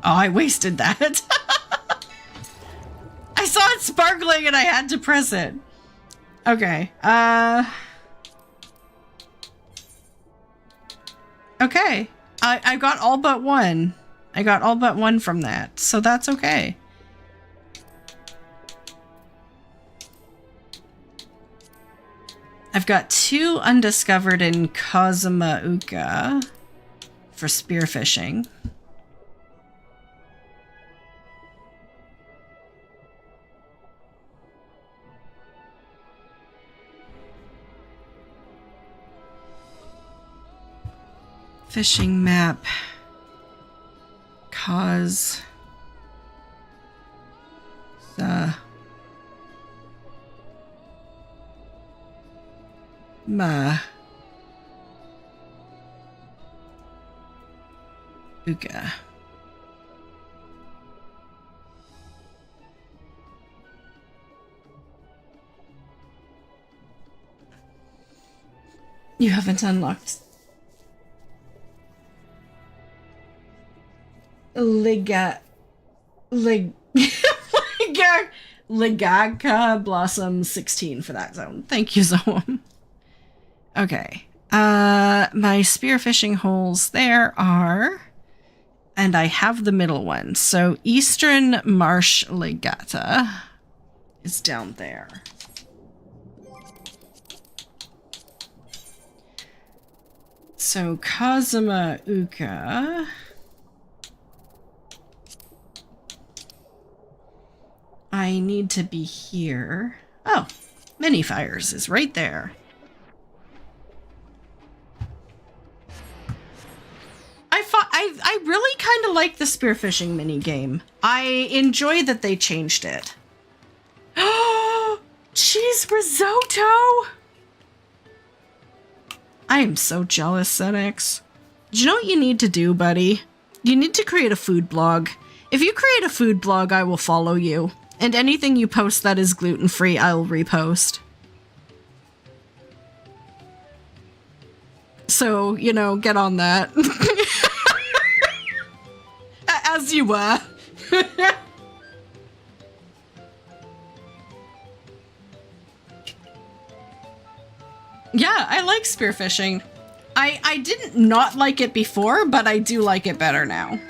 Speaker 1: Oh, I wasted that. I saw it sparkling and I had to press it. Okay. Okay. I got all but one. I got all but one from that, so that's okay. I've got 2 undiscovered in Kazumauka for spearfishing. Fishing map. Cause. Ma. Uga. You haven't unlocked Ligaka Blossom 16 for that zone. Thank you, Zoam. Okay. My spearfishing holes there are, and I have the middle one. So Eastern Marsh Ligata is down there. So Kazumauka. I need to be here. Oh, mini fires is right there. I really kind of like the spearfishing mini game. I enjoy that they changed it. Oh, cheese risotto! I am so jealous, Senex. Do you know what you need to do, buddy? You need to create a food blog. If you create a food blog, I will follow you. And anything you post that is gluten-free, I'll repost. So, you know, get on that. As you were. Yeah, I like spearfishing. I didn't not like it before, but I do like it better now.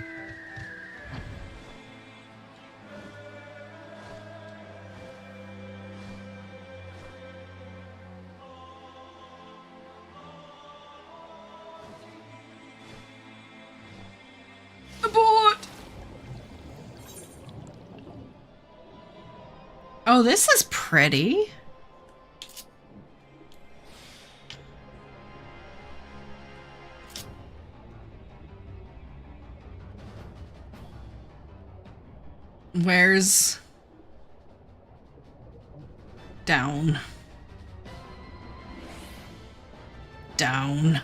Speaker 1: Abort! Oh, this is pretty. Where's down? Down.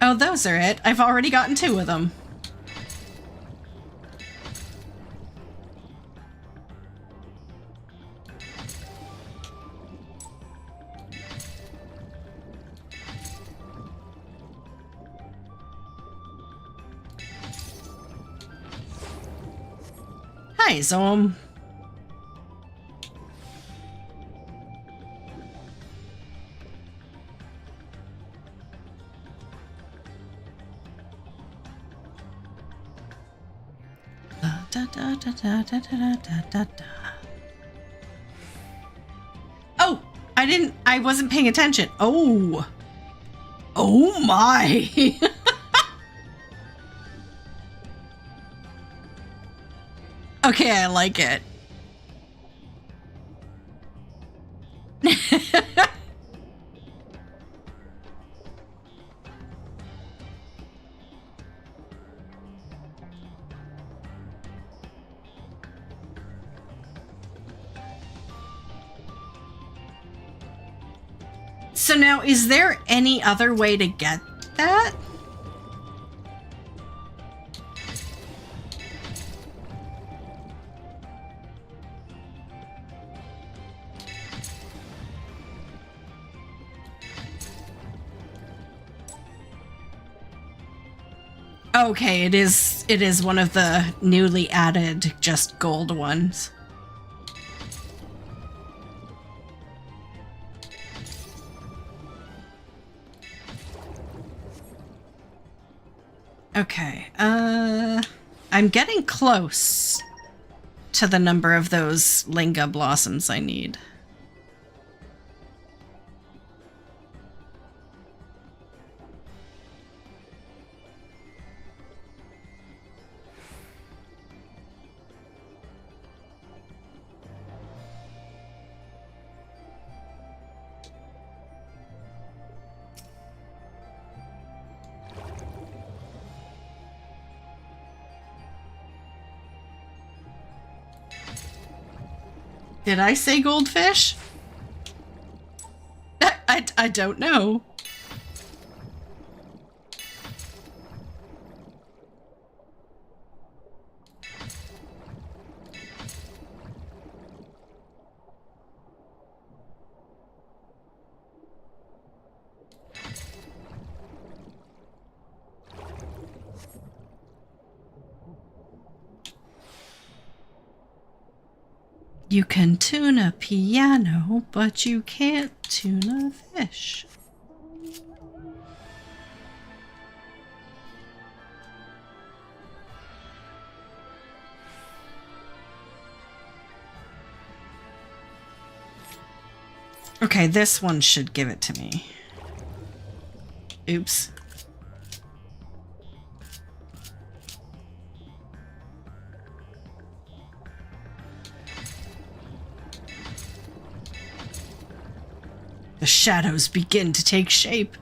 Speaker 1: Oh, those are it. I've already gotten 2 of them. Hi, Zom. Oh, I wasn't paying attention. Oh. Oh my. Okay, I like it. So now, is there any other way to get that? Okay, it is one of the newly added just gold ones. Okay, I'm getting close to the number of those Linga blossoms I need. Did I say goldfish? I don't know. You can tune a piano, but you can't tune a fish. Okay, this one should give it to me. Oops. The shadows begin to take shape.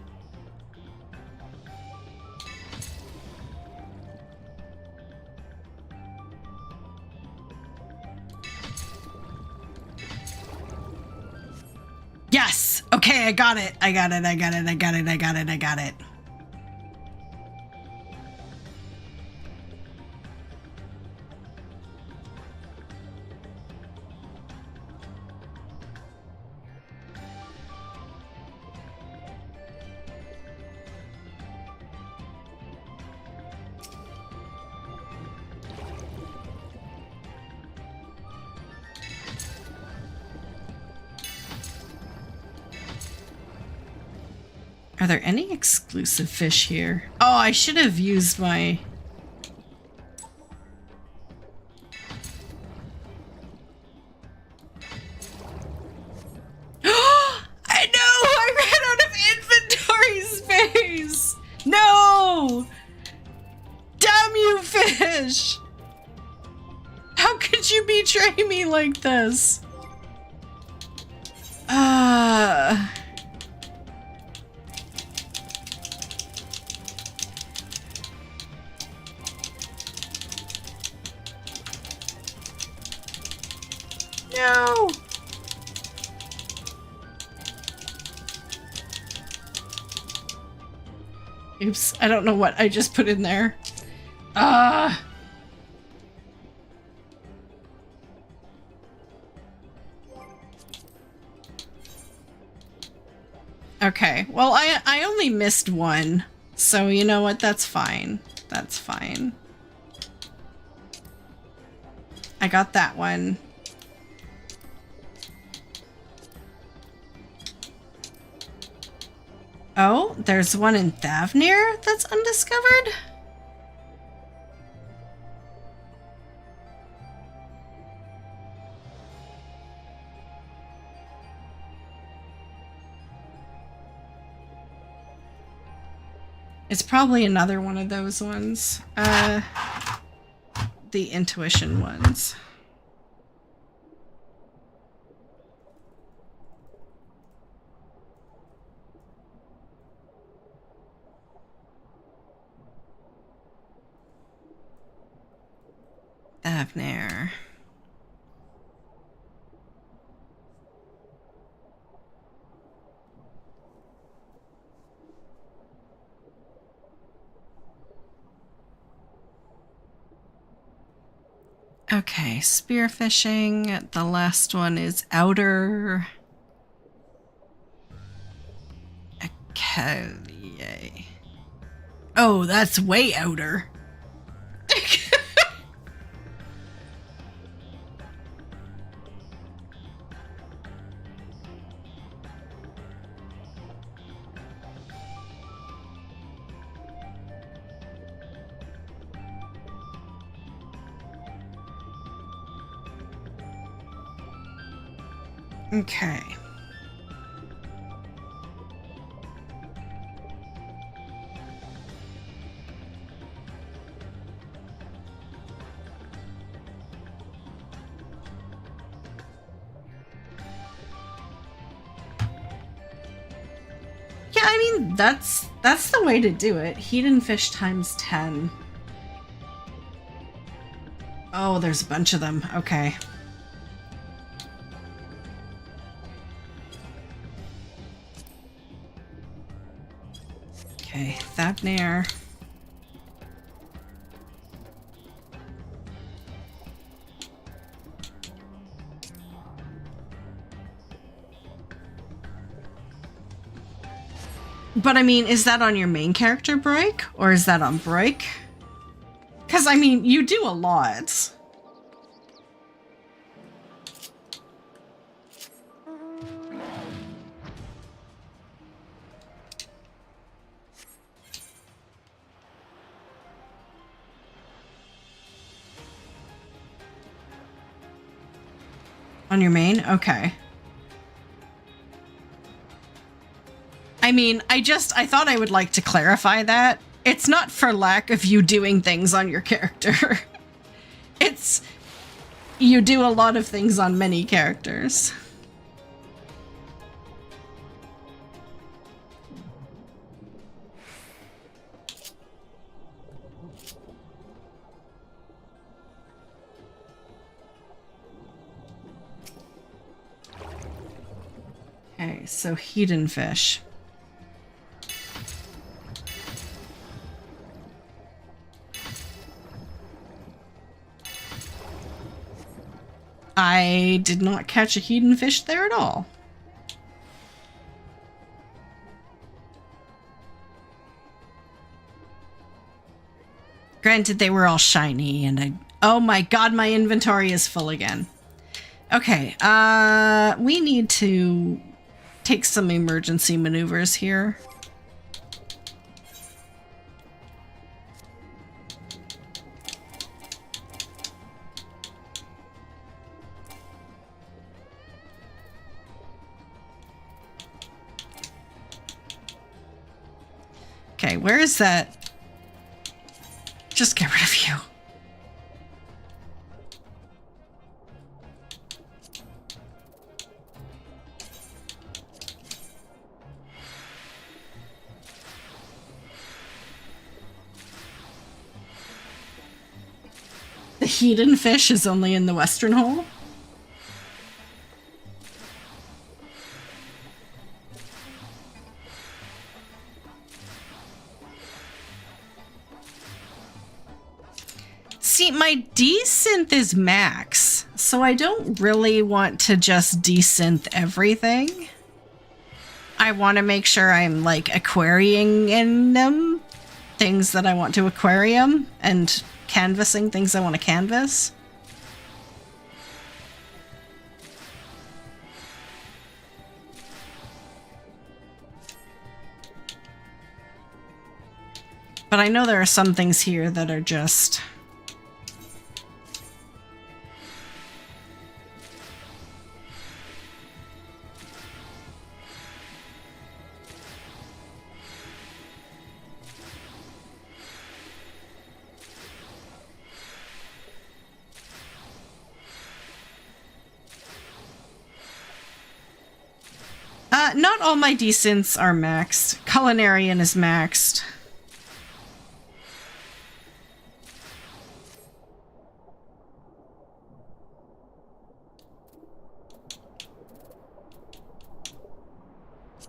Speaker 1: Yes! Okay, I got it. I got it. Are there any exclusive fish here? Oh, I should have used my... I know! I ran out of inventory space! No! Damn you, fish! How could you betray me like this? No! Oops, I don't know what I just put in there. Okay, well, I only missed one, so you know what, that's fine. That's fine. I got that one. Oh, there's one in Thavnir that's undiscovered? It's probably another one of those ones. The intuition ones. Thavnir. Okay, spearfishing. The last one is outer. Okay. Oh, that's way outer. Okay. Yeah, I mean, that's the way to do it. Heat and fish times 10. Oh, there's a bunch of them. Okay. Okay, Thavnir. But I mean, is that on your main character break? Or is that on break? Because, I mean, you do a lot. On your main? Okay. I mean, I thought I would like to clarify that. It's not for lack of you doing things on your character. It's, you do a lot of things on many characters. Okay, so Hedon fish. I did not catch a Hedon fish there at all. Granted, they were all shiny and oh my god, my inventory is full again. Okay, we need to take some emergency maneuvers here. Okay, where is that? Just get rid of you. The Hedon fish is only in the western hole? See, my desynth is max, so I don't really want to just desynth everything. I want to make sure I'm, like, aquariing in them, things that I want to aquarium, and canvassing things I want to canvas. But I know there are some things here that are just... not all my desynths are maxed. Culinarian is maxed.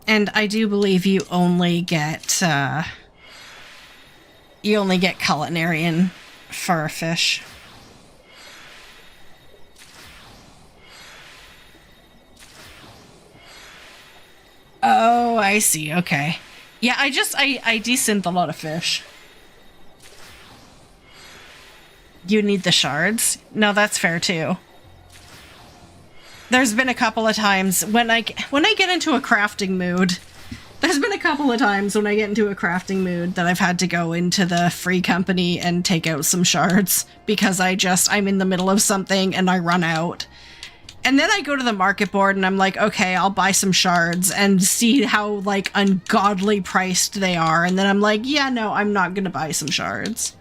Speaker 1: And I do believe you only get culinarian for a fish. Oh, I see. Okay. Yeah, I desynth a lot of fish. You need the shards? No, that's fair too. There's been a couple of times when I get into a crafting mood. There's been a couple of times when I get into a crafting mood that I've had to go into the free company and take out some shards because I'm in the middle of something and I run out. And then I go to the market board and I'm like, okay, I'll buy some shards and see how, like, ungodly priced they are. And then I'm like, yeah, no, I'm not gonna buy some shards.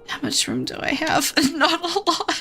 Speaker 1: How much room do I have? Not a lot.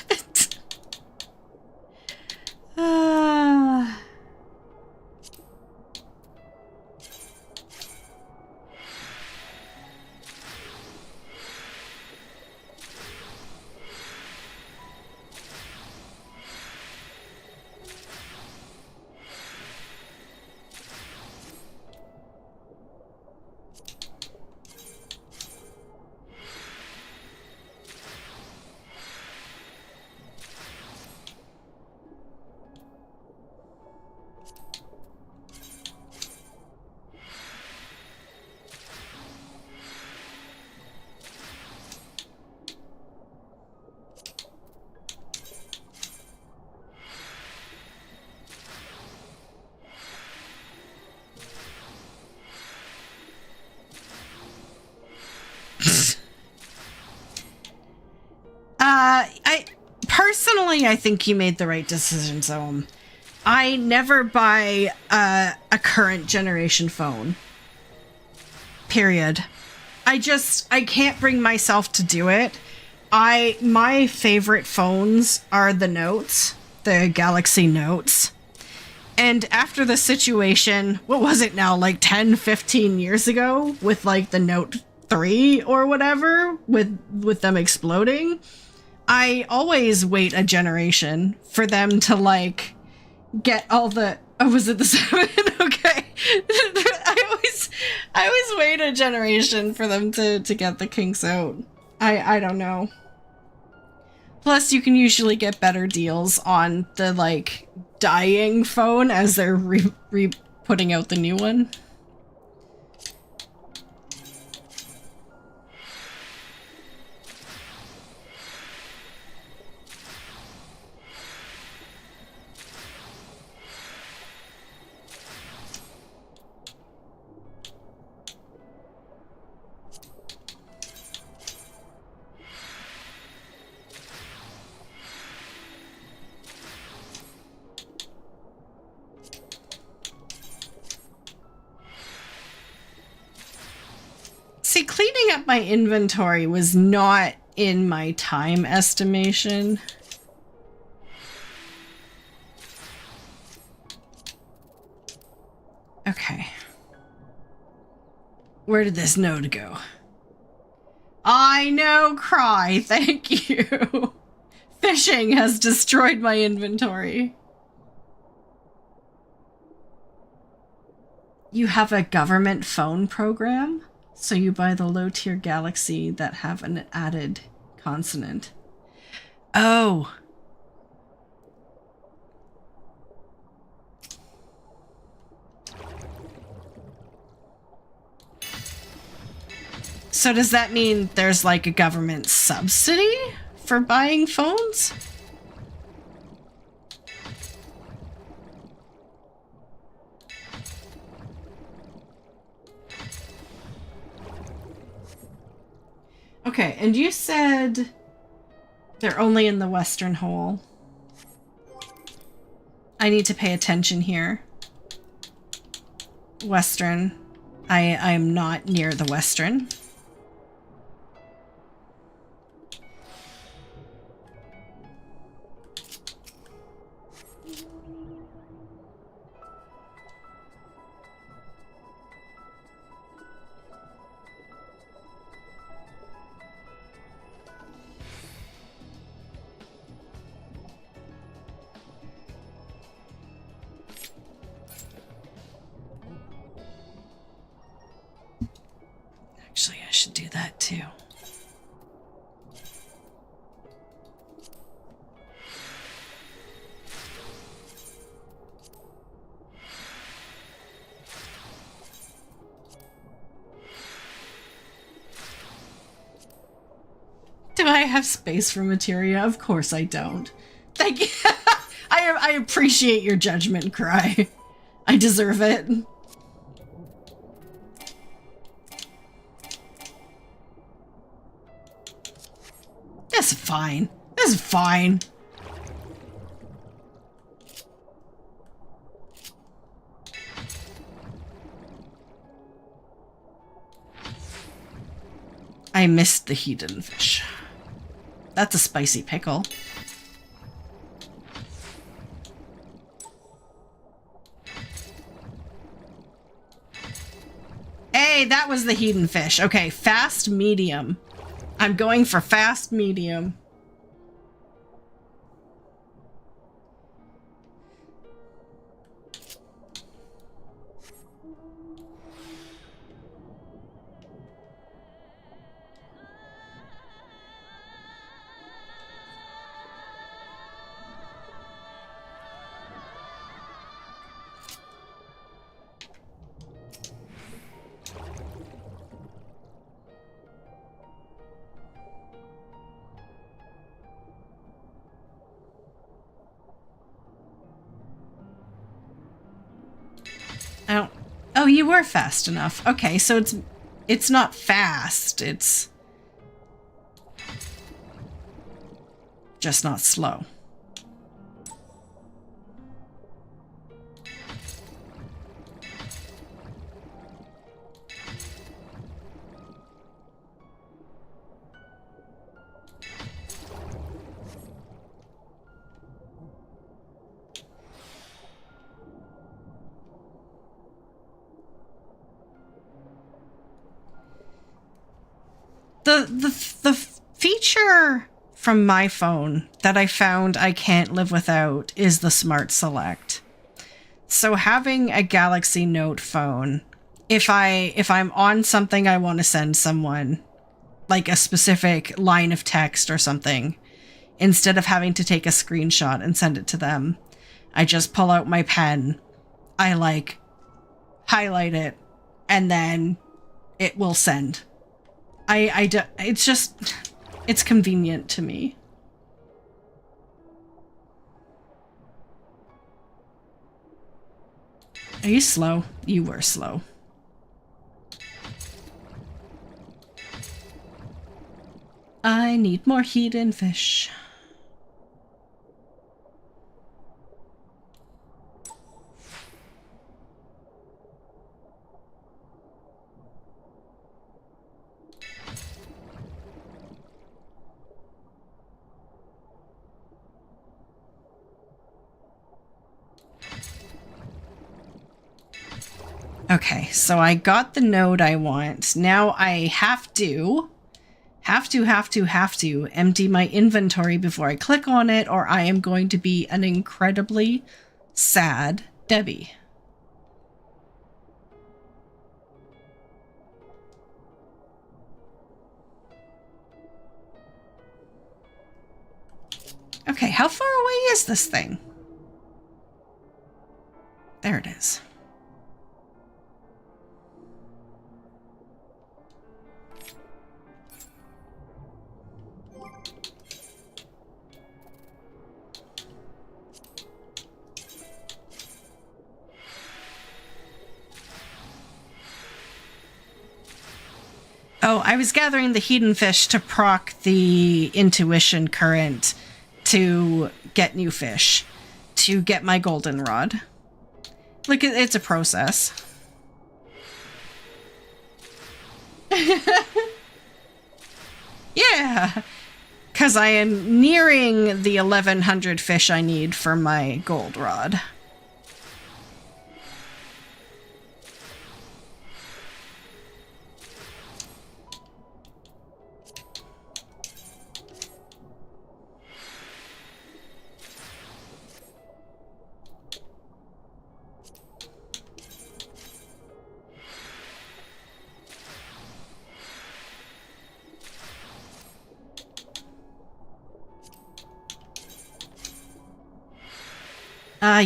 Speaker 1: I think you made the right decision, Zoe. I never buy a current generation phone. Period. I can't bring myself to do it. My favorite phones are the Notes, the Galaxy Notes. And after the situation, what was it now, like 10, 15 years ago with like the Note 3 or whatever, with them exploding, I always wait a generation for them to like get all the, oh, was it the 7? Okay. I always wait a generation for them to get the kinks out. I don't know. Plus, you can usually get better deals on the, like, dying phone as they're putting out the new one. See, cleaning up my inventory was not in my time estimation. Okay. Where did this node go? I know, Cry, thank you. Fishing has destroyed my inventory. You have a government phone program? So you buy the low-tier Galaxy that have an added consonant. Oh. So does that mean there's like a government subsidy for buying phones? Okay, and you said they're only in the western hole. I need to pay attention here. Western. I'm not near the western. Actually, I should do that too. Do I have space for materia? Of course I don't. Thank you. I appreciate your judgment, Cry. I deserve it. That's fine. That's fine. I missed the hidden fish. That's a spicy pickle. Hey, that was the hidden fish. Okay, fast medium. I'm going for fast medium. Oh, you were fast enough. Okay, so it's not fast. It's just not slow. The feature from my phone that I found I can't live without is the Smart Select. So having a Galaxy Note phone, if I'm on something I want to send someone, like a specific line of text or something, instead of having to take a screenshot and send it to them, I just pull out my pen, I like highlight it, and then it will send. It's convenient to me. Are you slow? You were slow. I need more hidden fish. Okay, so I got the node I want. Now I have to empty my inventory before I click on it, or I am going to be an incredibly sad Debbie. Okay, how far away is this thing? There it is. Oh, I was gathering the hidden fish to proc the intuition current to get new fish, to get my goldenrod. Like, it's a process. Yeah, because I am nearing the 1100 fish I need for my goldenrod.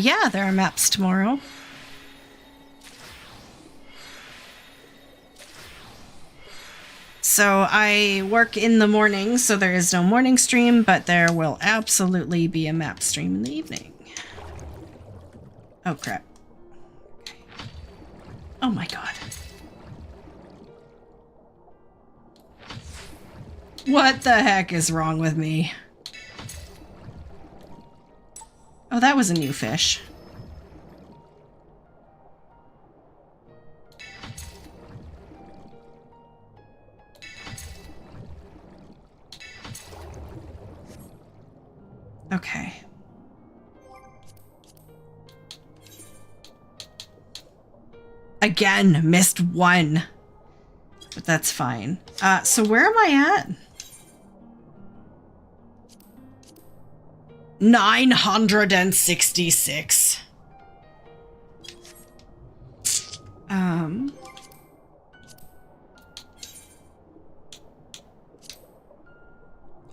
Speaker 1: Yeah, there are maps tomorrow. So I work in the morning, so there is no morning stream, but there will absolutely be a map stream in the evening. Oh, crap. Oh my god. What the heck is wrong with me? Oh, that was a new fish. Okay. Again, missed one. But that's fine. So where am I at? 966.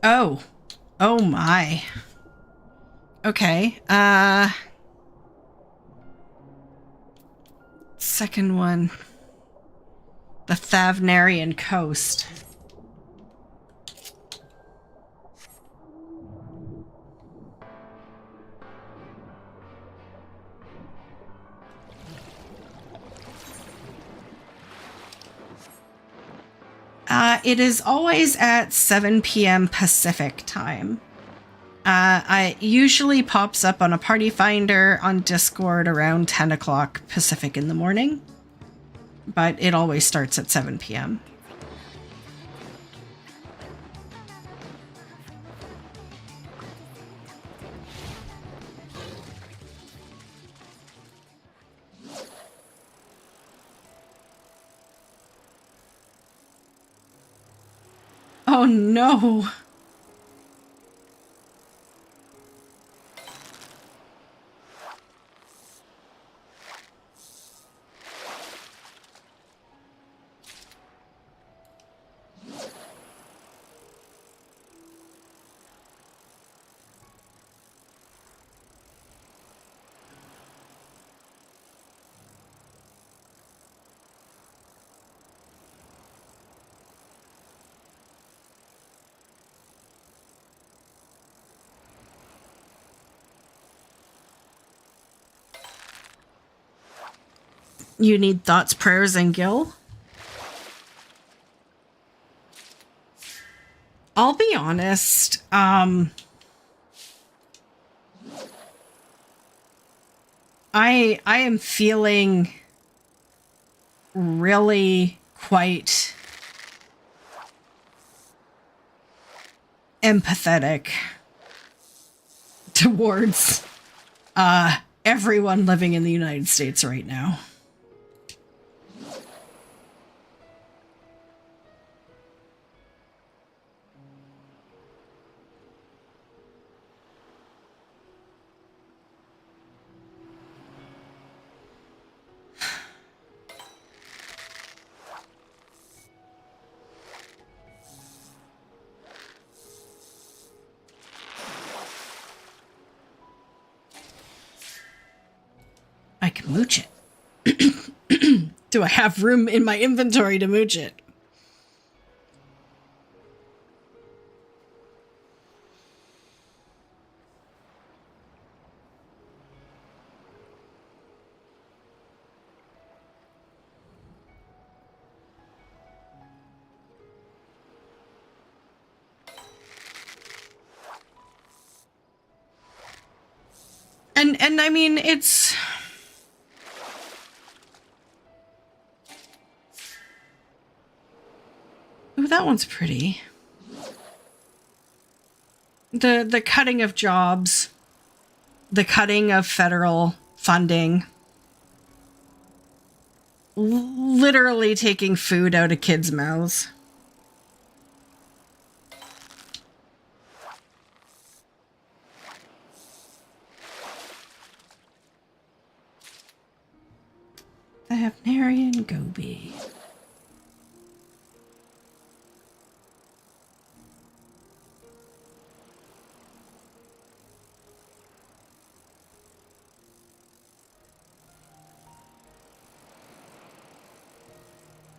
Speaker 1: Oh. Oh my. Okay. Second one. The Thavnarian coast. It is always at 7 p.m. Pacific time. I usually pops up on a party finder on Discord around 10 o'clock Pacific in the morning, but it always starts at 7 p.m. Oh no! You need thoughts, prayers, and Gil? I'll be honest, I am feeling really quite empathetic towards everyone living in the United States right now. I can mooch it. Do I have room in my inventory to mooch it? And I mean, it's... Ooh, that one's pretty. The cutting of jobs, the cutting of federal funding, literally taking food out of kids' mouths. The Hepnarian Gobi.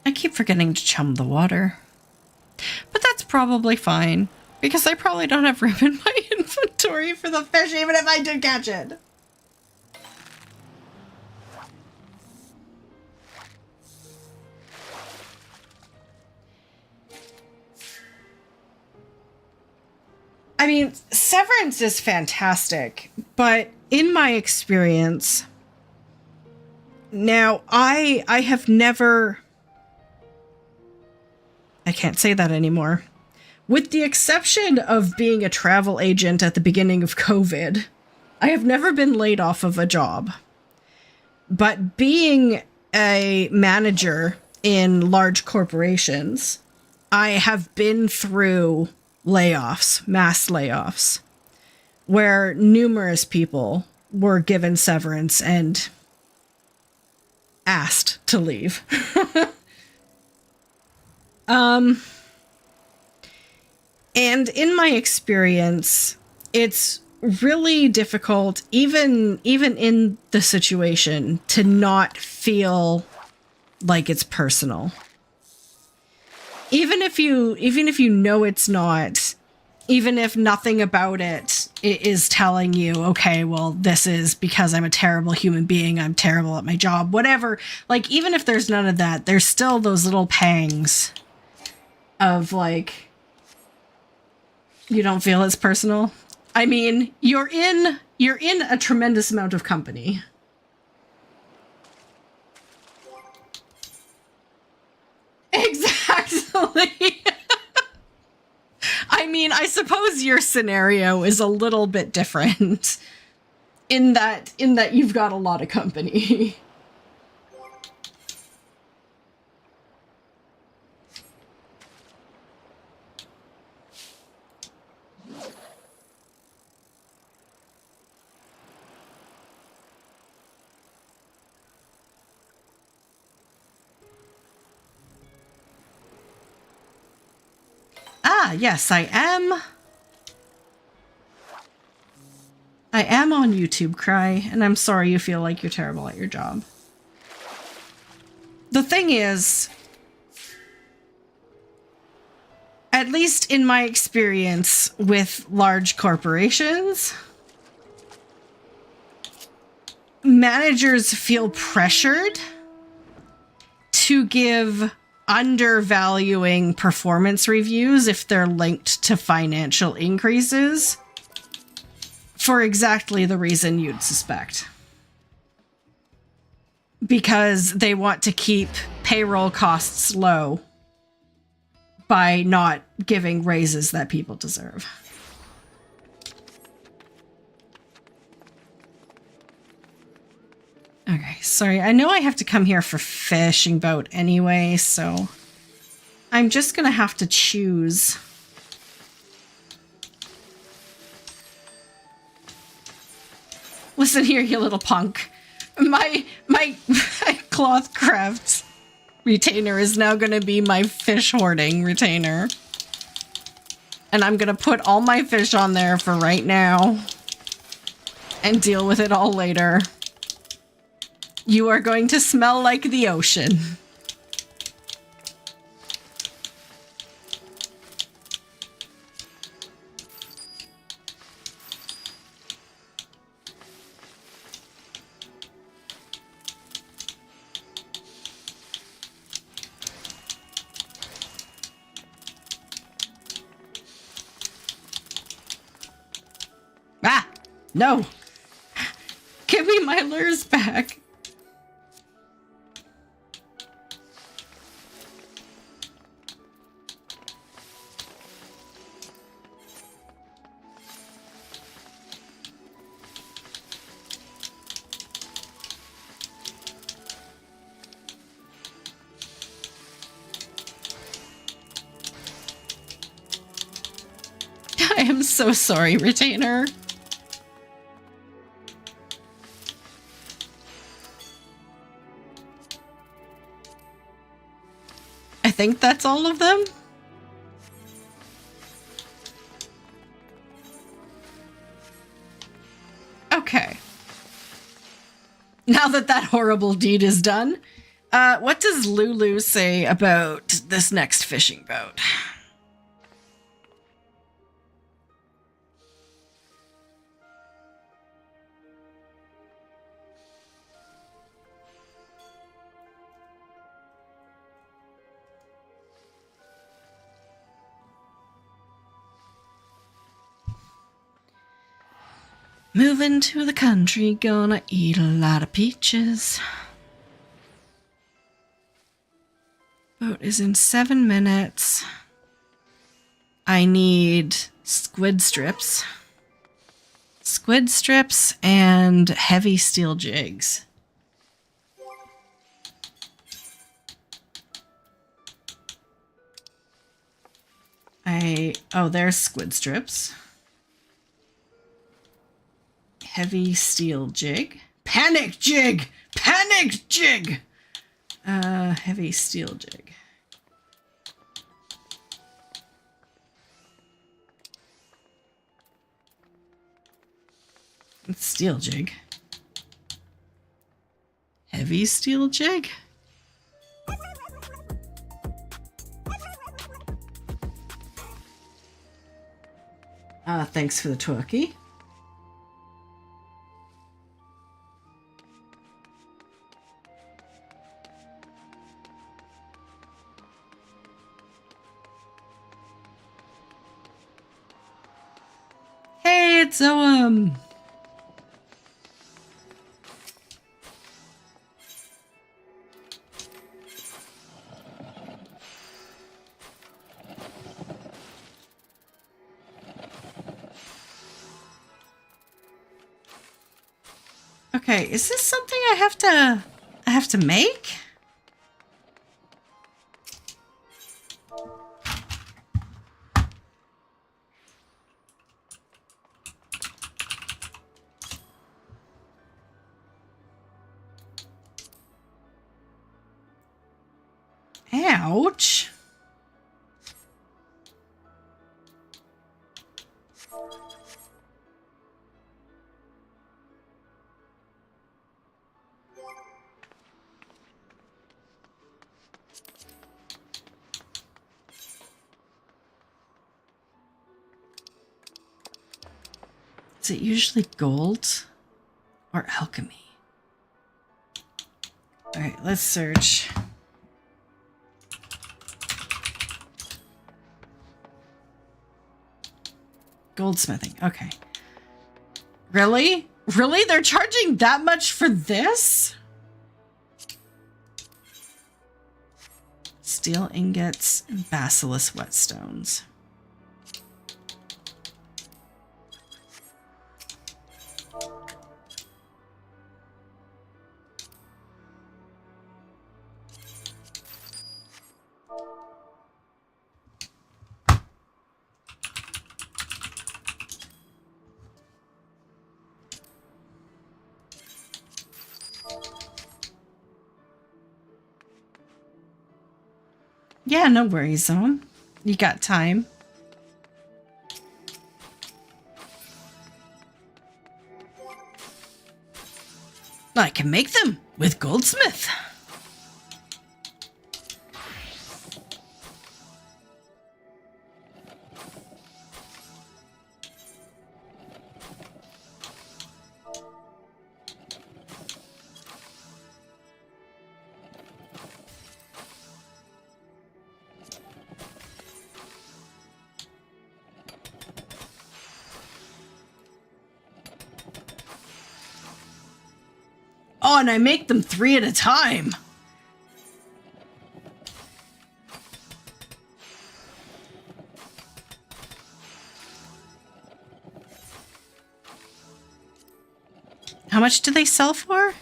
Speaker 1: I keep forgetting to chum the water. But that's probably fine, because I probably don't have room in my inventory for the fish, even if I did catch it. I mean, Severance is fantastic, but in my experience, now I have never... I can't say that anymore. With the exception of being a travel agent at the beginning of COVID, I have never been laid off of a job. But being a manager in large corporations, I have been through layoffs, mass layoffs, where numerous people were given severance and asked to leave. And in my experience, it's really difficult, even in the situation, to not feel like it's personal. Even if you know it's not, even if nothing about it is telling you, okay, well, this is because I'm a terrible human being, I'm terrible at my job, whatever. Like, even if there's none of that, there's still those little pangs of, like, you don't feel it's personal. I mean, you're in a tremendous amount of company. Exactly. I mean, I suppose your scenario is a little bit different in that you've got a lot of company. Ah, yes, I am. I am on YouTube, Cry, and I'm sorry you feel like you're terrible at your job. The thing is, at least in my experience with large corporations, managers feel pressured to give undervaluing performance reviews if they're linked to financial increases for exactly the reason you'd suspect. Because they want to keep payroll costs low by not giving raises that people deserve. Okay, sorry. I know I have to come here for fishing boat anyway, so I'm just gonna have to choose. Listen here, you little punk. My cloth craft retainer is now gonna be my fish hoarding retainer. And I'm gonna put all my fish on there for right now and deal with it all later. You are going to smell like the ocean. Ah! No! Give me my lures back! I am so sorry, retainer. I think that's all of them. Okay. Now that horrible deed is done, what does Lulu say about this next fishing boat? Moving to the country, gonna eat a lot of peaches. Boat is in 7 minutes. I need squid strips. Squid strips and heavy steel jigs. Oh, there's squid strips. Heavy steel jig. Panic jig! Panic jig! Heavy steel jig. It's steel jig. Heavy steel jig? Thanks for the turkey. So, okay, is this something I have to make? Ouch. Is it usually gold or alchemy? All right, let's search. Goldsmithing. Okay. Really? Really? They're charging that much for this? Steel ingots and basilisk whetstones. Yeah, no worries, Zone. You got time. I can make them with Goldsmith. Oh, and I make them 3 at a time. How much do they sell for?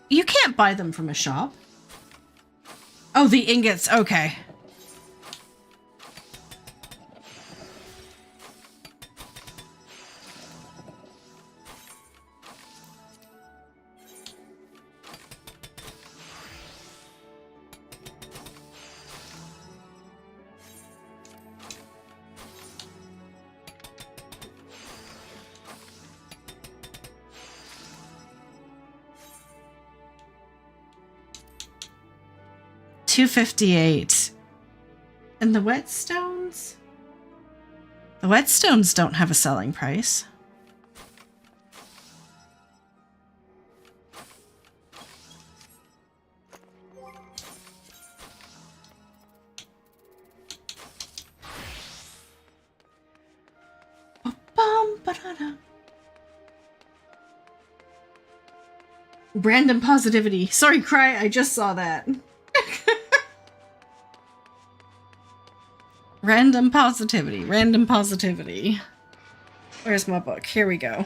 Speaker 1: You can't buy them from a shop. Oh, the ingots. Okay. $258. And the whetstones? The whetstones don't have a selling price. Random positivity. Sorry, Cry, I just saw that. Random positivity. Random positivity. Where's my book? Here we go.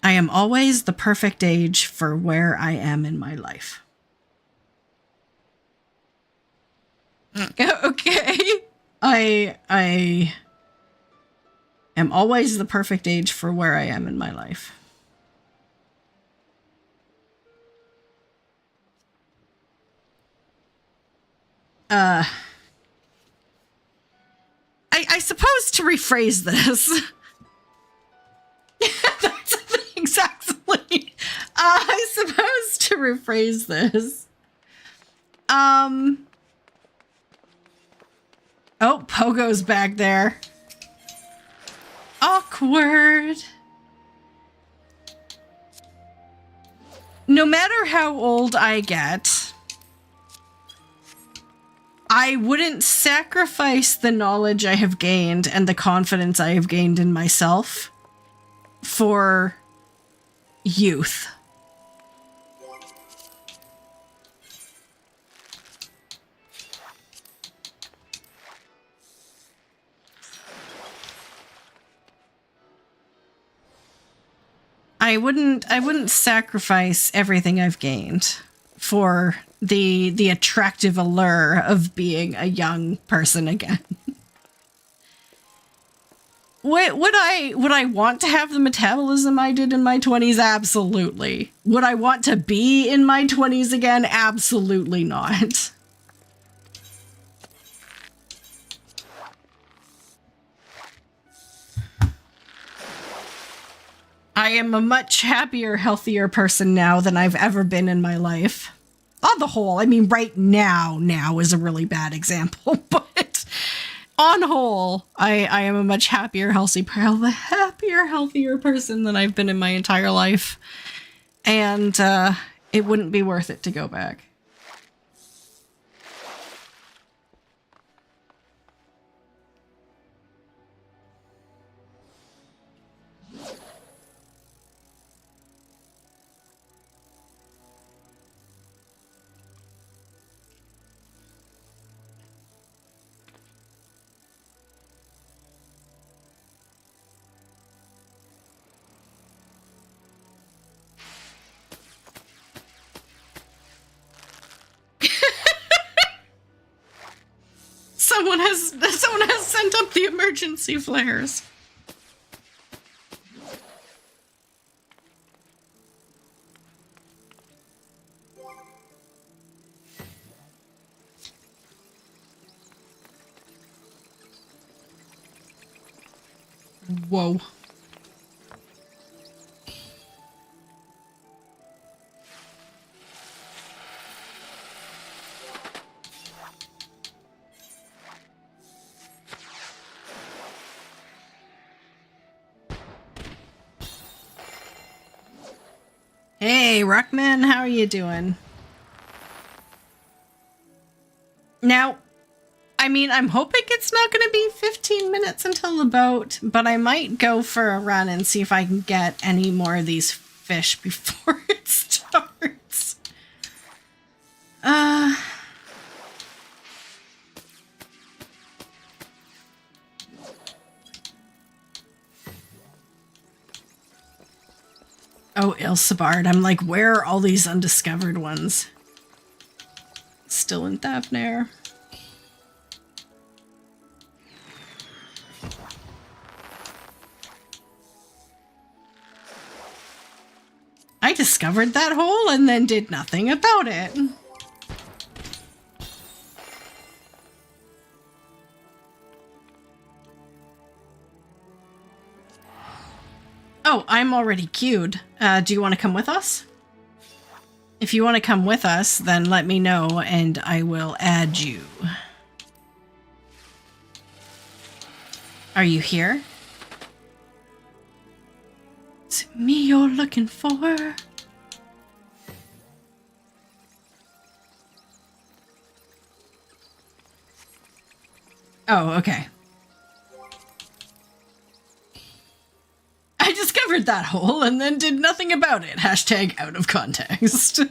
Speaker 1: I am always the perfect age for where I am in my life. Okay. I am always the perfect age for where I am in my life. I suppose to rephrase this. That's exactly. I suppose to rephrase this. Oh, Pogo's back there. Awkward. No matter how old I get, I wouldn't sacrifice the knowledge I have gained and the confidence I have gained in myself for youth. I wouldn't sacrifice everything I've gained for the attractive allure of being a young person again. Would I want to have the metabolism I did in my 20s? Absolutely. Would I want to be in my 20s again? Absolutely not. I am a much happier, healthier person now than I've ever been in my life. On the whole, I mean, right now is a really bad example, but on whole, I am a much healthier person than I've been in my entire life. And it wouldn't be worth it to go back. Someone has sent up the emergency flares. Whoa. Hey, Ruckman, how are you doing? Now, I mean, I'm hoping it's not going to be 15 minutes until the boat, but I might go for a run and see if I can get any more of these fish before it starts. Oh, Ilsabard. I'm like, where are all these undiscovered ones? Still in Thavnair. I discovered that hole and then did nothing about it. Oh, I'm already queued. Do you want to come with us? If you want to come with us, then let me know and I will add you. Are you here? Is it me you're looking for? Oh, okay. I discovered that hole and then did nothing about it. Hashtag out of context.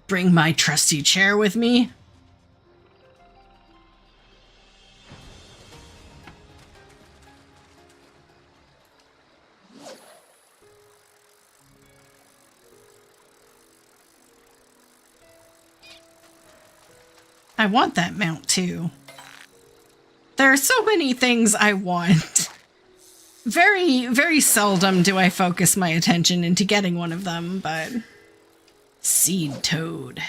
Speaker 1: Bring my trusty chair with me. I want that mount too. There are so many things I want. Very, very seldom do I focus my attention into getting one of them, but... Seed toad.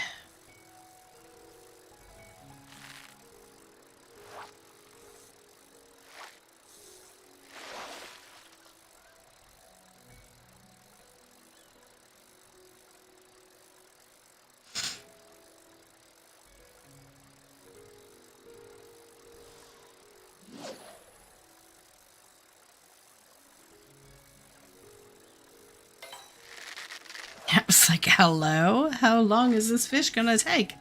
Speaker 1: like, hello? How long is this fish gonna take?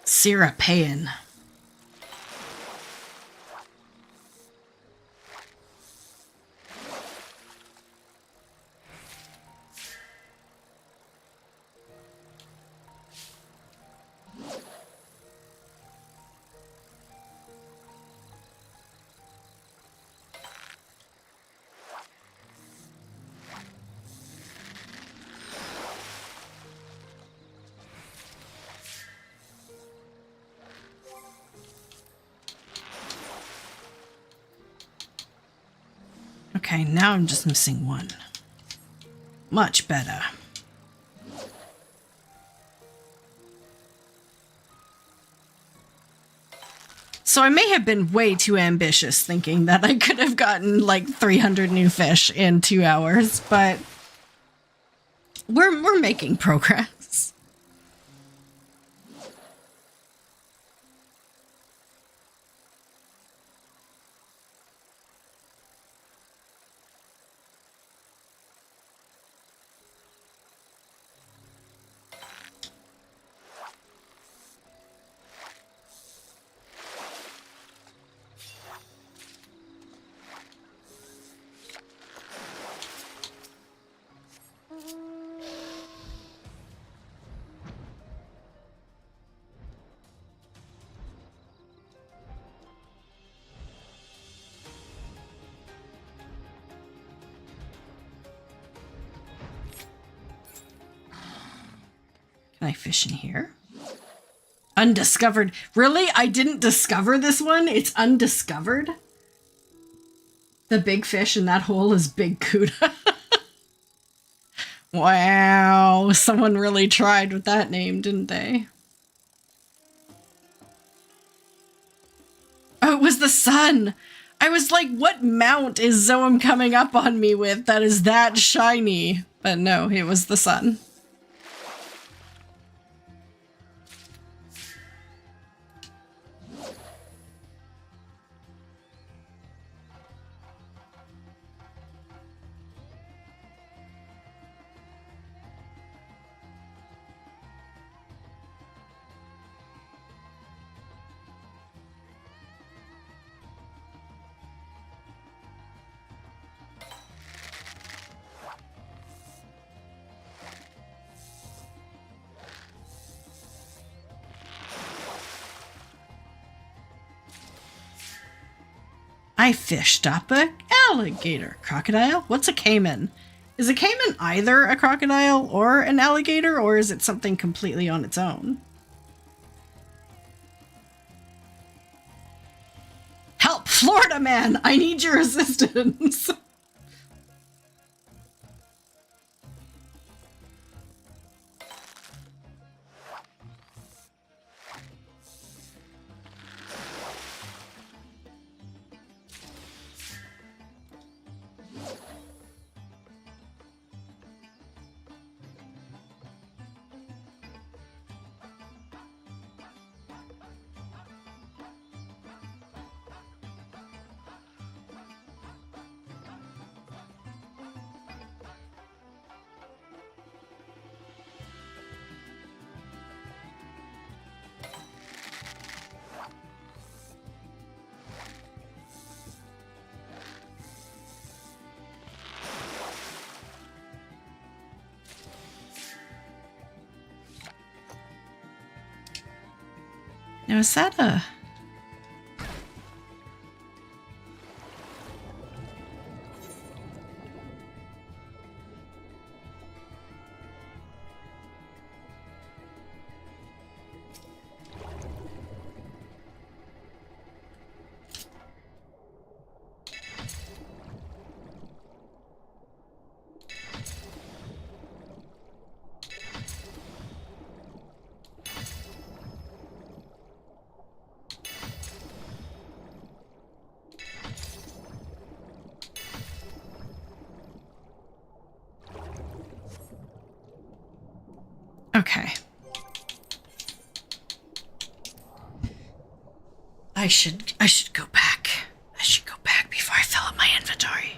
Speaker 1: Sirapayan. Okay, now I'm just missing one. Much better. So I may have been way too ambitious thinking that I could have gotten like 300 new fish in 2 hours, but we're making progress. Can I fish in here? Undiscovered. Really? I didn't discover this one? It's undiscovered? The big fish in that hole is Big Cuda. Wow. Someone really tried with that name, didn't they? Oh, it was the sun. I was like, what mount is Zoam coming up on me with that is that shiny? But no, it was the sun. I fished up a alligator. Crocodile? What's a caiman? Is a caiman either a crocodile or an alligator, or is it something completely on its own? Help, Florida man! I need your assistance! Now, is that a... Okay. I should go back. I should go back before I fill up my inventory.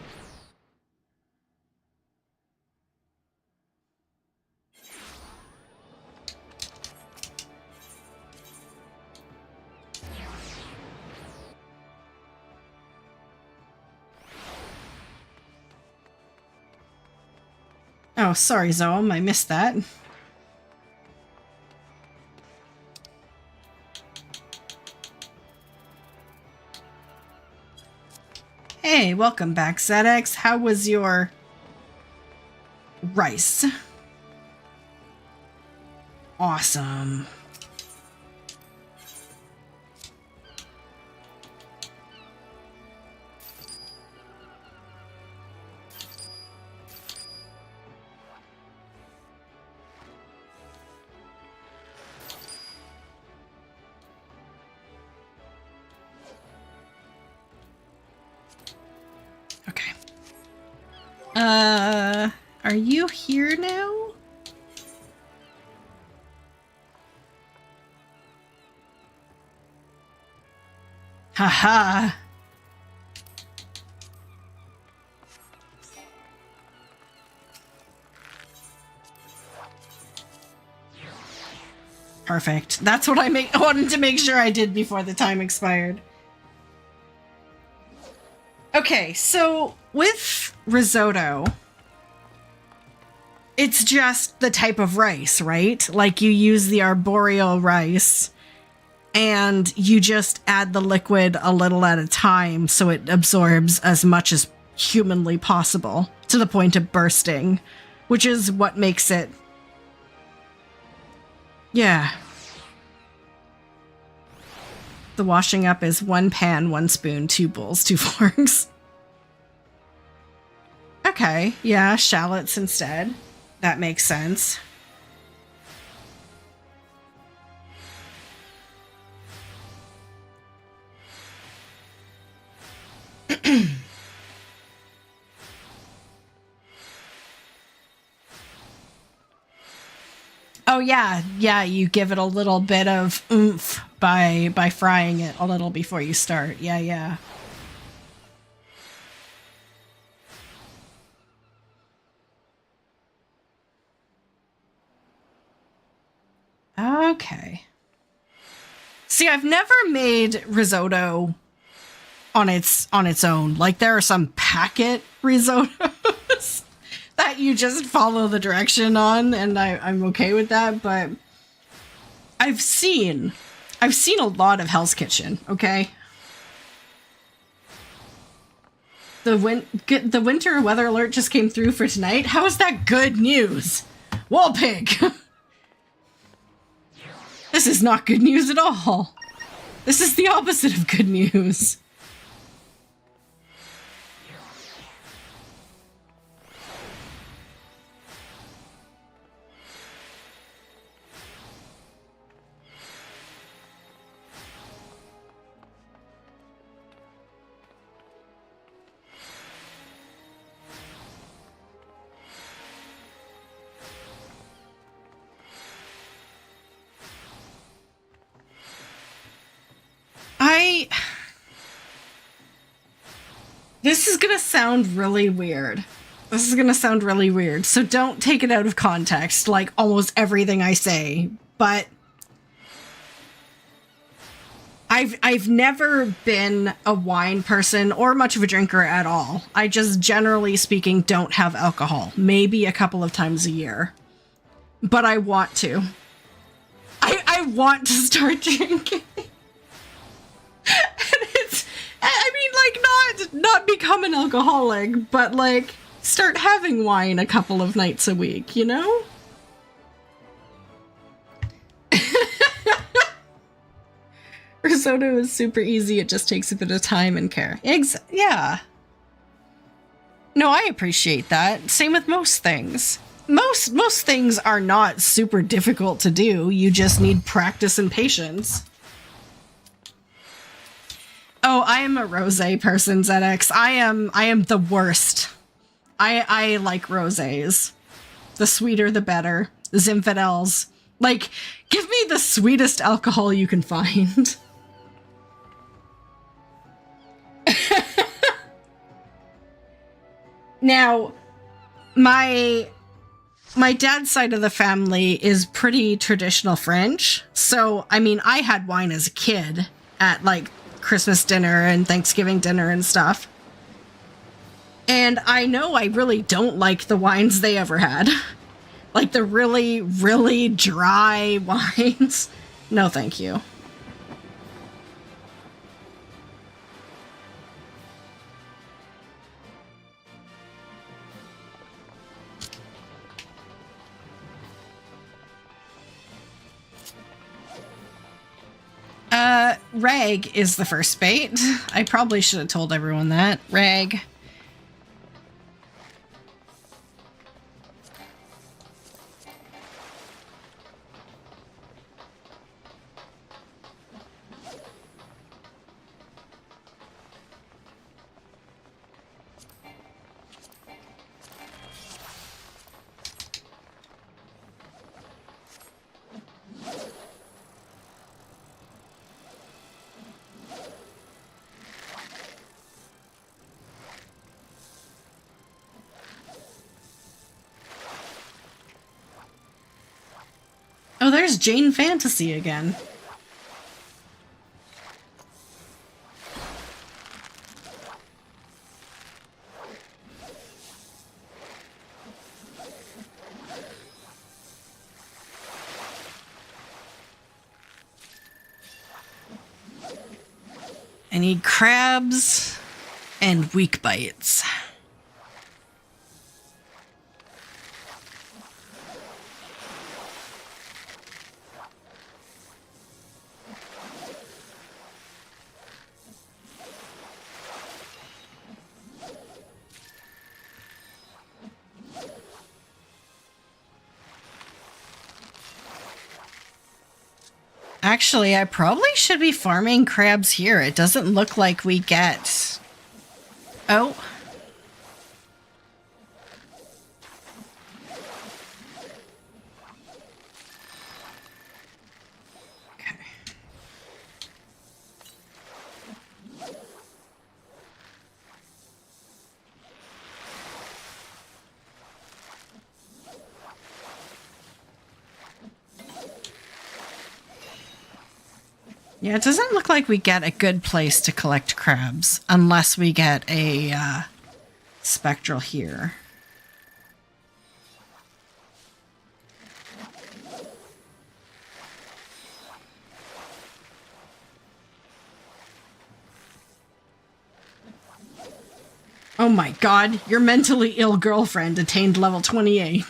Speaker 1: Oh, sorry, Zoem. I missed that. Hey, welcome back, ZX. How was your rice? Awesome. Okay. Are you here now? Haha. Perfect. That's what I wanted to make sure I did before the time expired. Okay, so with risotto, it's just the type of rice, right? Like you use the arboreal rice and you just add the liquid a little at a time so it absorbs as much as humanly possible to the point of bursting, which is what makes it. Yeah. The washing up is 1 pan, 1 spoon, 2 bowls, 2 forks. Okay, yeah, shallots instead. That makes sense. Oh yeah, you give it a little bit of oomph by frying it a little before you start. Yeah. Okay. See, I've never made risotto on its own. Like there are some packet risottos that you just follow the direction on, and I'm okay with that, but I've seen a lot of Hell's Kitchen, okay? The winter weather alert just came through for tonight. How is that good news? Wall pig! This is not good news at all. This is the opposite of good news. This is gonna sound really weird. So don't take it out of context, like almost everything I say, but I've never been a wine person or much of a drinker at all. I just, generally speaking, don't have alcohol. Maybe a couple of times a year. But I want to. I want to start drinking. And it's, I mean, like, not become an alcoholic, but like start having wine a couple of nights a week, you know? Risotto is super easy. It just takes a bit of time and care. Yeah. No, I appreciate that. Same with most things. Most things are not super difficult to do. You just need practice and patience. Oh, I am a rosé person, ZX. I am the worst. I like rosés. The sweeter, the better. Zinfandels. Like, give me the sweetest alcohol you can find. Now, my dad's side of the family is pretty traditional French. So, I mean, I had wine as a kid at like Christmas dinner and Thanksgiving dinner and stuff. And I know I really don't like the wines they ever had. Like the really, really dry wines. No, thank you. Rag is the first bait. I probably should have told everyone that. Rag. Oh, there's Jane Fantasy again. I need crabs and weak bites. Actually, I probably should be farming crabs here. It doesn't look like we get... Oh. Okay. Yeah, it doesn't look like we get a good place to collect crabs unless we get a spectral here. Oh my god, your mentally ill girlfriend attained level 28.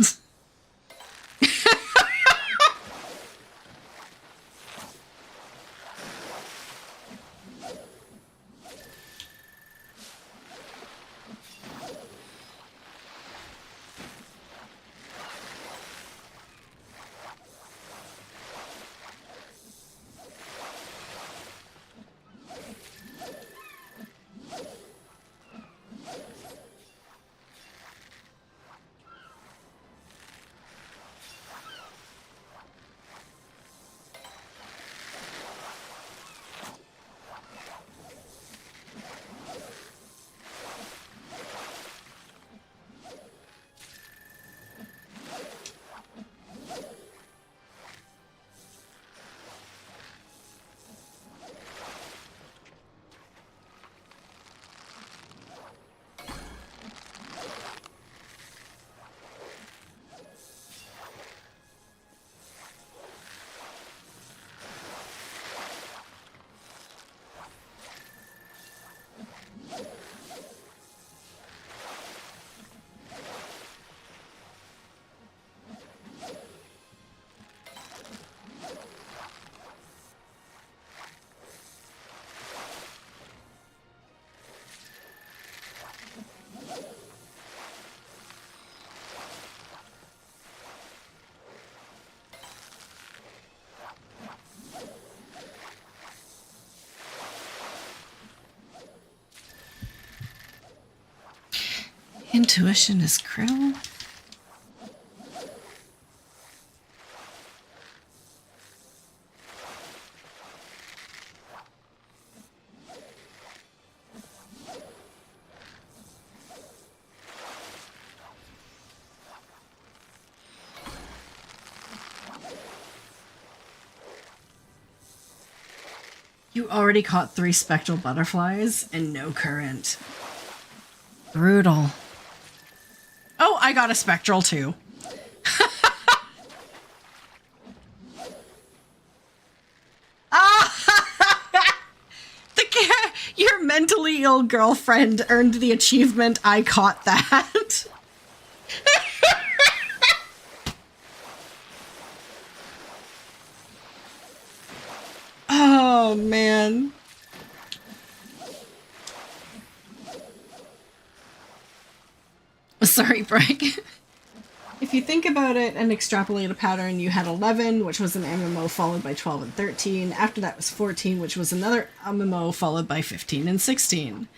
Speaker 1: Intuition is krill. You already caught 3 spectral butterflies and no current. Brutal. Oh, I got a spectral too. Your mentally ill girlfriend earned the achievement. I caught that. Oh, man. Sorry, Break. If you think about it and extrapolate a pattern, you had 11, which was an MMO followed by 12 and 13. After that was 14, which was another MMO followed by 15 and 16.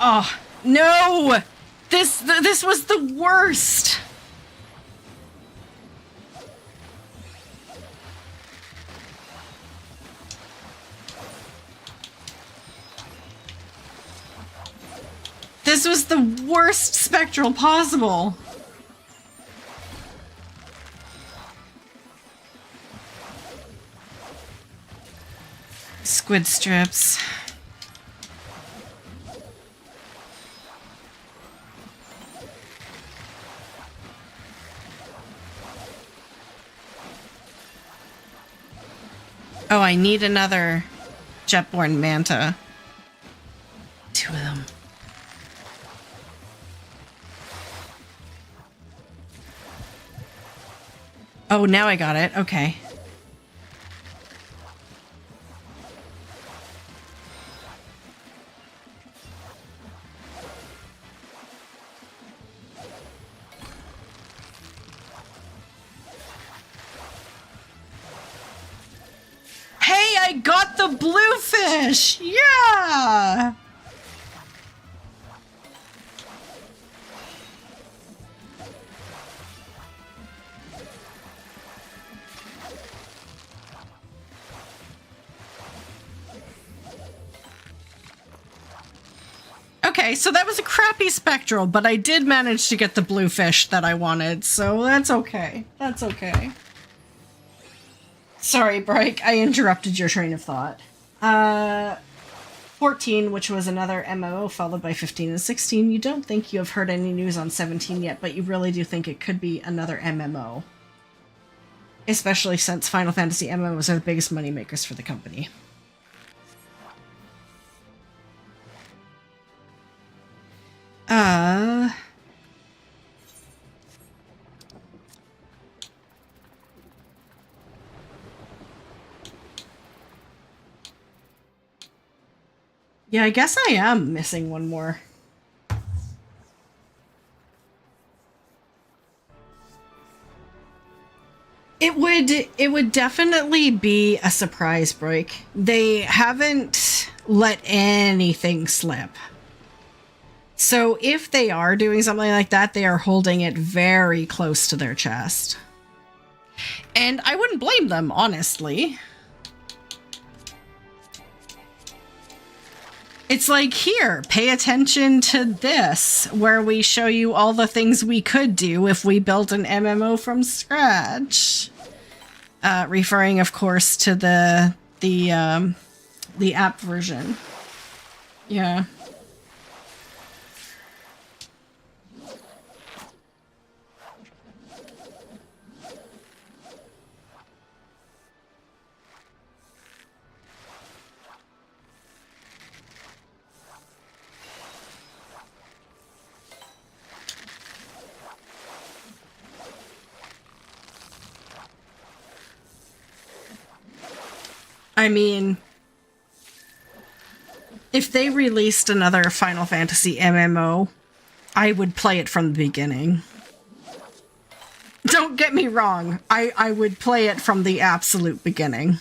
Speaker 1: Oh, no! This was the worst! This was the worst spectral possible. Squid strips. Oh, I need another Jetborn Manta. 2 of them. Oh, now I got it. Okay. Hey, I got the bluefish! Yeah! Okay, so that was a crappy spectral, but I did manage to get the bluefish that I wanted, so that's okay. That's okay. Sorry, Break, I interrupted your train of thought. 14, which was another MMO, followed by 15 and 16. You don't think you have heard any news on 17 yet, but you really do think it could be another MMO. Especially since Final Fantasy MMOs are the biggest moneymakers for the company. Yeah, I guess I am missing one more. It would definitely be a surprise break. They haven't let anything slip. So if they are doing something like that, they are holding it very close to their chest. And I wouldn't blame them, honestly. It's like, here, pay attention to this, where we show you all the things we could do if we built an MMO from scratch. Referring, of course, to the app version. Yeah. I mean, if they released another Final Fantasy MMO, I would play it from the beginning. Don't get me wrong, I would play it from the absolute beginning.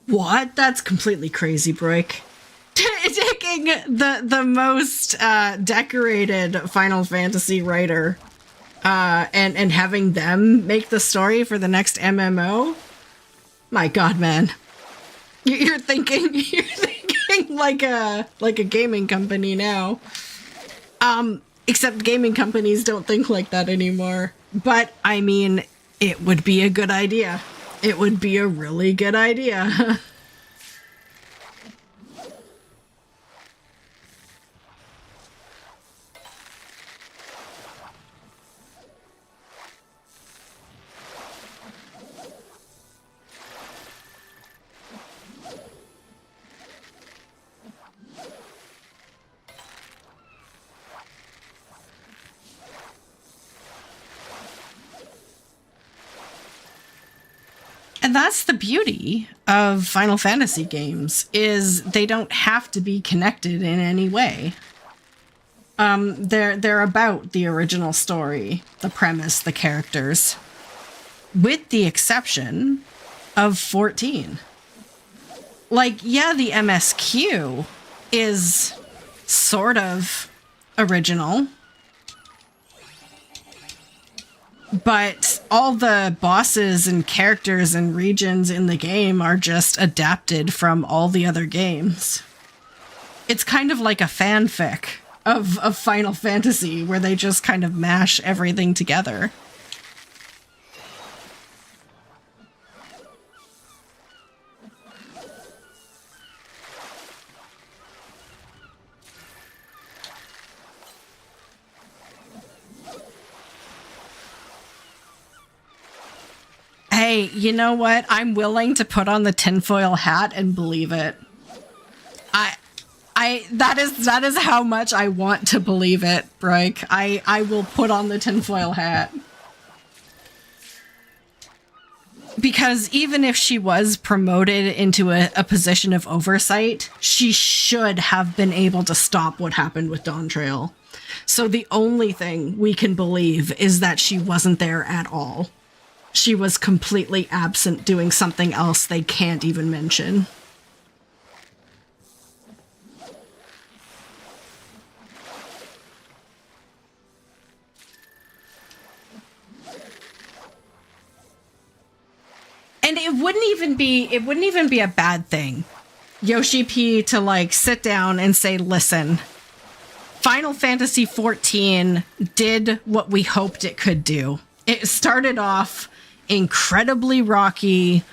Speaker 1: What? That's completely crazy, Broik. Taking the most decorated Final Fantasy writer and having them make the story for the next MMO? My God, man. You're thinking like a gaming company now. Except gaming companies don't think like that anymore. But I mean, it would be a good idea. It would be a really good idea. And that's the beauty of Final Fantasy games, is they don't have to be connected in any way. They're about the original story, the premise, the characters, with the exception of 14. Like, yeah, the MSQ is sort of original, but all the bosses and characters and regions in the game are just adapted from all the other games. It's kind of like a fanfic of Final Fantasy, where they just kind of mash everything together. Hey, you know what? I'm willing to put on the tinfoil hat and believe it. That is how much I want to believe it, Broik. I will put on the tinfoil hat. Because even if she was promoted into a position of oversight, she should have been able to stop what happened with Dawn Trail. So the only thing we can believe is that she wasn't there at all. She was completely absent doing something else they can't even mention. And it wouldn't even be a bad thing, Yoshi P, to like sit down and say, listen, Final Fantasy XIV did what we hoped it could do. It started off incredibly rocky.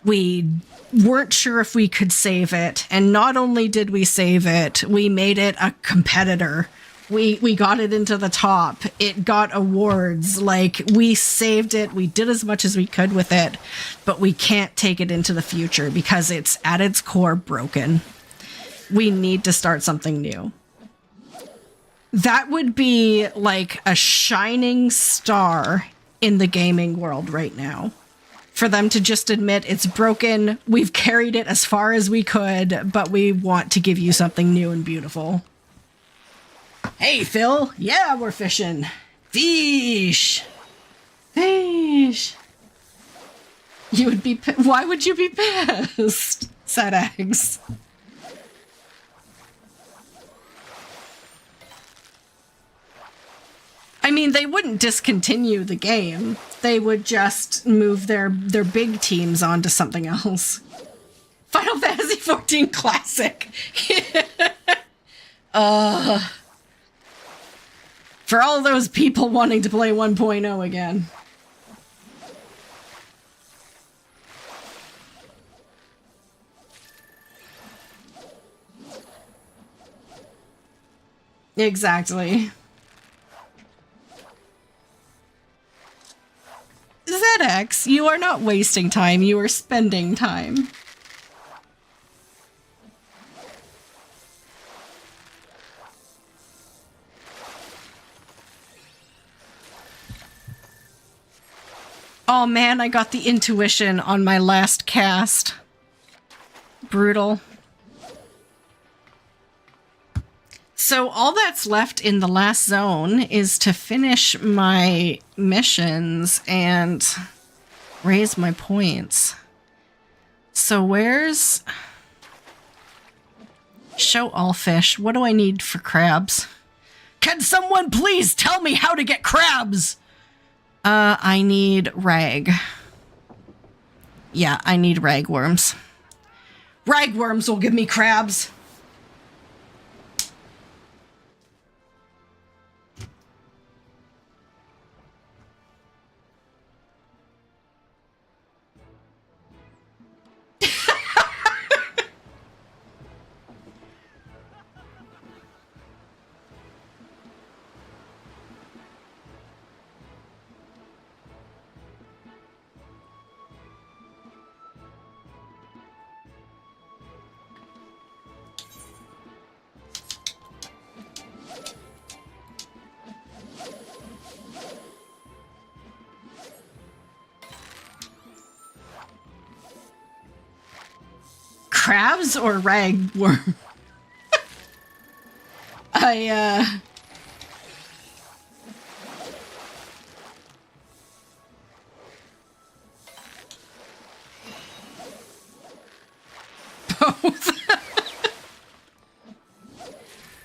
Speaker 1: We weren't sure if we could save it. And not only did we save it, we made it a competitor. We got it into the top. It got awards. Like, we saved it. We did as much as we could with it, but we can't take it into the future because it's at its core broken. We need to start something new. That would be like a shining star in the gaming world right now. For them to just admit it's broken, we've carried it as far as we could, but we want to give you something new and beautiful. Hey, Phil. Yeah, we're fishing. Fish. Fish. You would be... Why would you be pissed? Said Eggs. I mean, they wouldn't discontinue the game. They would just move their big teams onto something else. Final Fantasy XIV Classic. For all those people wanting to play 1.0 again. Exactly. ZX, you are not wasting time, you are spending time. Oh man, I got the intuition on my last cast. Brutal. So all that's left in the last zone is to finish my missions and raise my points. So where's... Show all fish. What do I need for crabs? Can someone please tell me how to get crabs? I need rag. Yeah, I need ragworms. Ragworms will give me crabs. Crabs or ragworm? Both.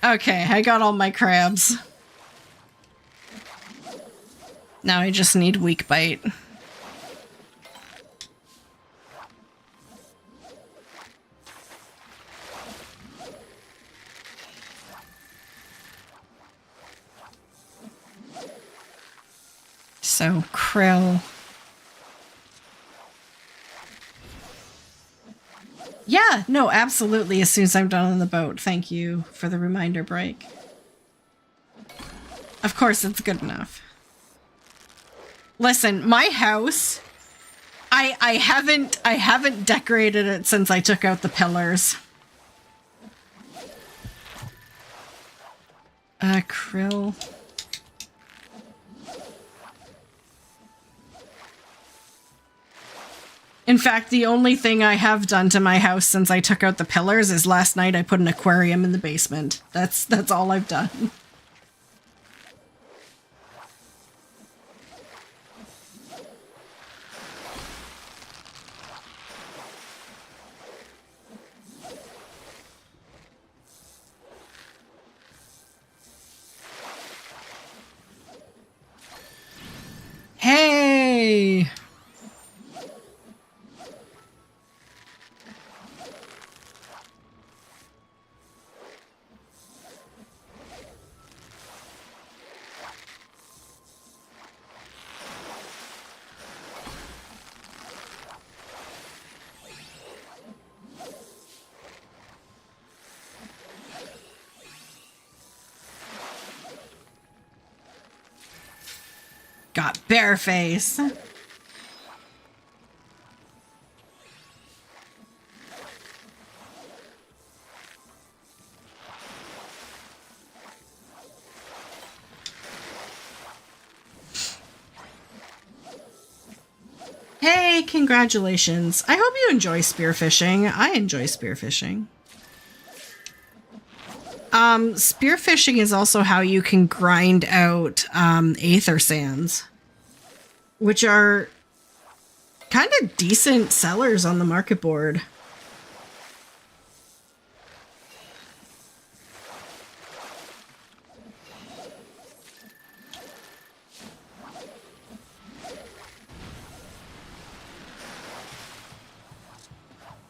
Speaker 1: Okay, I got all my crabs. Now I just need weak bite. So, krill. Yeah, no, absolutely. As soon as I'm done on the boat. Thank you for the reminder break. Of course, it's good enough. Listen, my house, I haven't decorated it since I took out the pillars. Krill. In fact, the only thing I have done to my house since I took out the pillars is last night I put an aquarium in the basement. That's all I've done. Hey! Got bareface. Hey, congratulations. I hope you enjoy spearfishing. I enjoy spearfishing. Spearfishing is also how you can grind out aether sands, which are kind of decent sellers on the market board.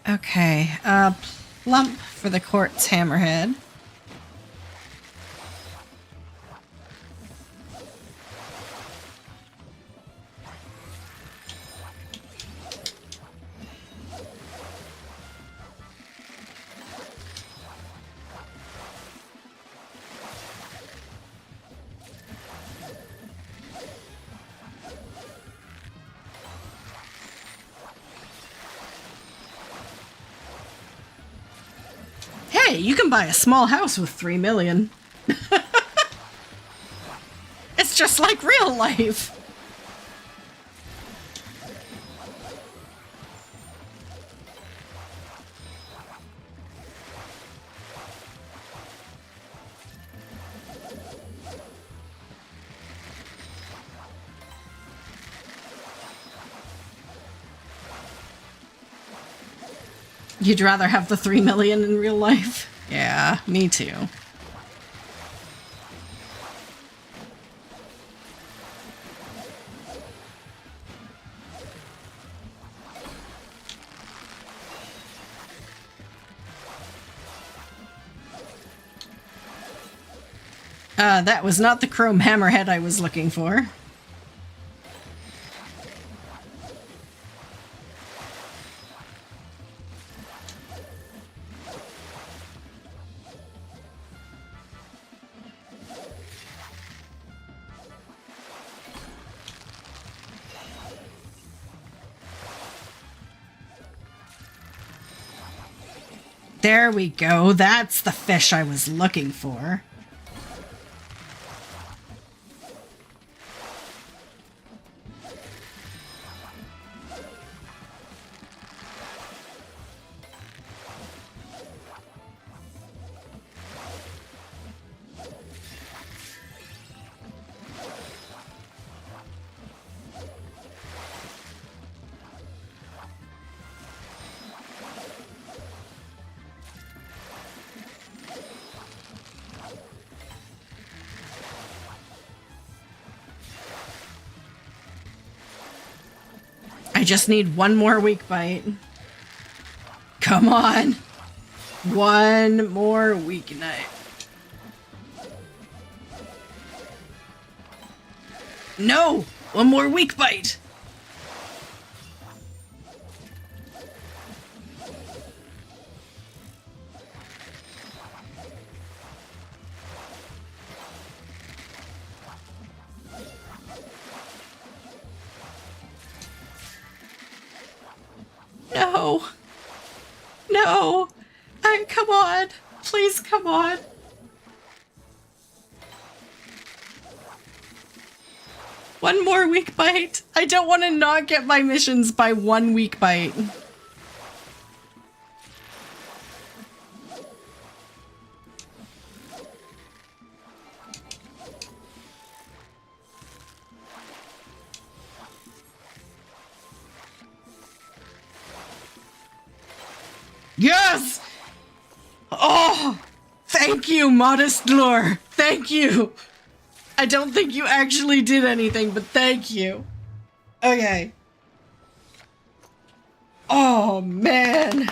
Speaker 1: Okay, plump for the quartz hammerhead. Hey, you can buy a small house with 3 million. It's just like real life. You'd rather have the 3 million in real life? Yeah, me too. That was not the chrome hammerhead I was looking for. There we go. That's the fish I was looking for. I just need one more weak bite. Come on. One more weak night. No! One more weak bite! No. No. Come on. Please, come on. One more weak bite. I don't want to not get my missions by one weak bite. Yes! Oh! Thank you, Modest Lore. Thank you. I don't think you actually did anything, but thank you. Okay. Oh, man.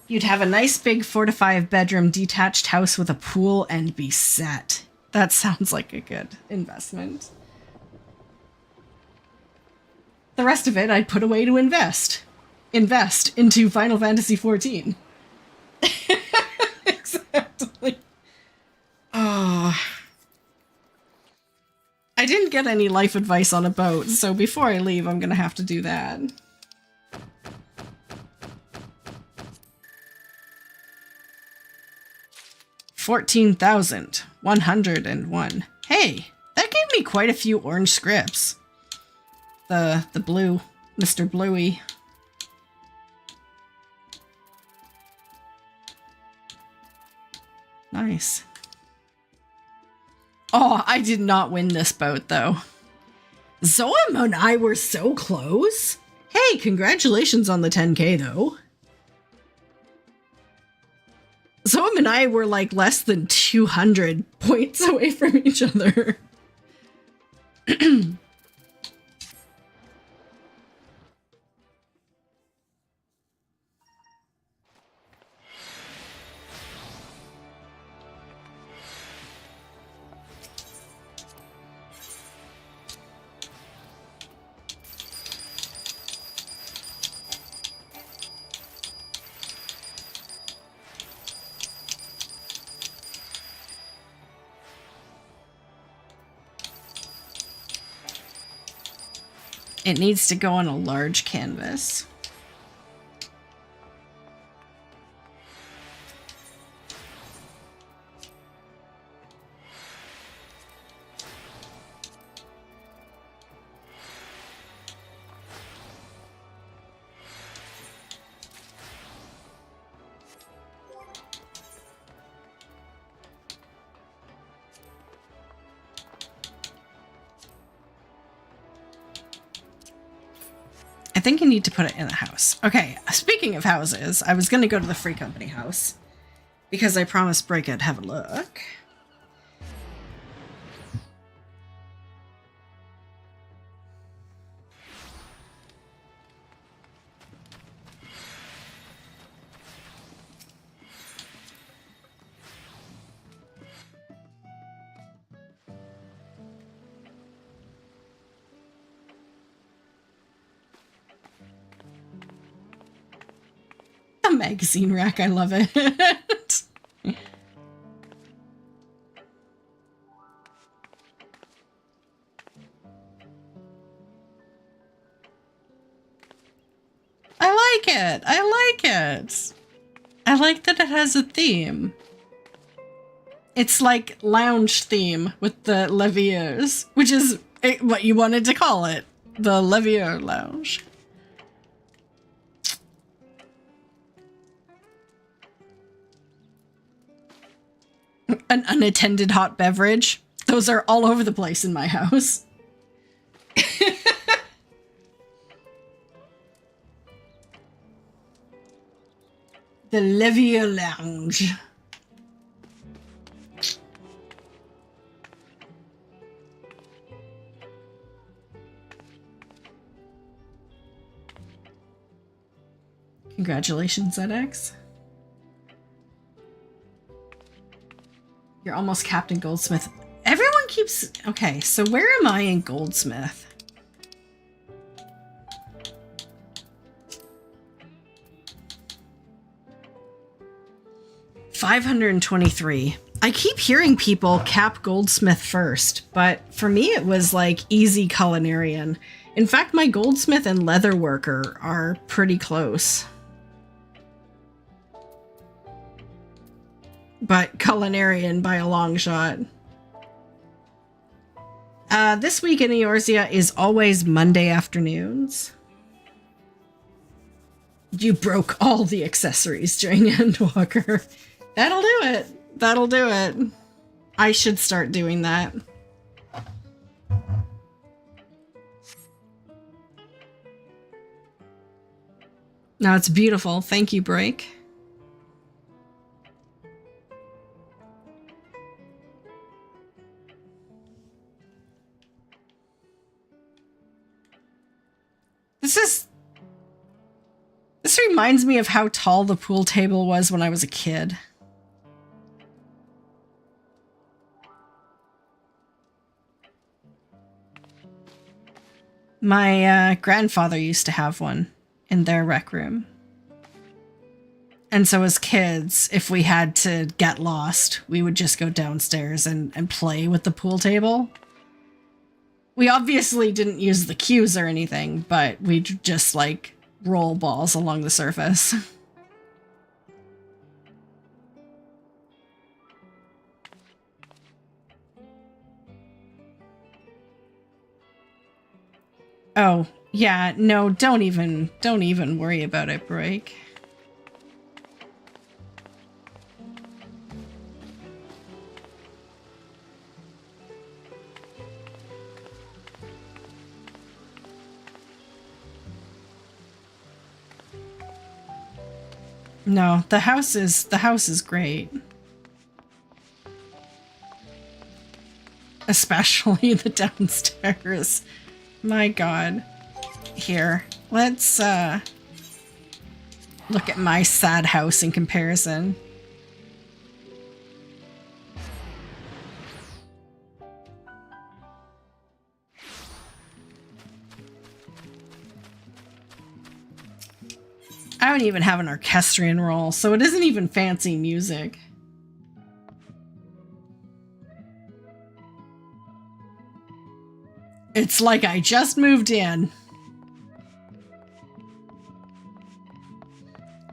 Speaker 1: You'd have a nice big 4 to 5 bedroom detached house with a pool and be set. That sounds like a good investment. The rest of it I'd put away to invest. Invest into Final Fantasy XIV. Exactly. Oh. I didn't get any life advice on a boat, so before I leave, I'm gonna have to do that. $14,101. Hey, that gave me quite a few orange scripts. The blue, Mr. Bluey. Nice. Oh, I did not win this boat, though. Zoam and I were so close. Hey, congratulations on the 10K, though. Zoam and I were like less than 200 points away from each other. It needs to go on a large canvas. I think you need to put it in a house. Okay, speaking of houses, I was going to go to the Free Company house because I promised Break I'd have a look. A magazine rack, I love it. I like it. I like it. I like that it has a theme. It's like lounge theme with the Leviers, which is what you wanted to call it. The Levier Lounge. An unattended hot beverage. Those are all over the place in my house. The Levier Lounge. Congratulations, ZX. You're almost Captain Goldsmith. Everyone keeps... Okay, so where am I in Goldsmith? $523. I keep hearing people cap Goldsmith first, but for me it was like easy Culinarian. In fact, my Goldsmith and Leatherworker are pretty close. But Culinarian by a long shot. This week in Eorzea is always Monday afternoons. You broke all the accessories during Endwalker. That'll do it. That'll do it. I should start doing that. No, it's beautiful. Thank you, Break. This reminds me of how tall the pool table was when I was a kid. My grandfather used to have one in their rec room. And so as kids, if we had to get lost, we would just go downstairs and play with the pool table. We obviously didn't use the cues or anything, but we'd just like roll balls along the surface. Oh, yeah, no, don't even worry about it, Break. No, the house is great. Especially the downstairs. My god. Here, let's look at my sad house in comparison. I don't even have an orchestrion roll, so it isn't even fancy music. It's like I just moved in.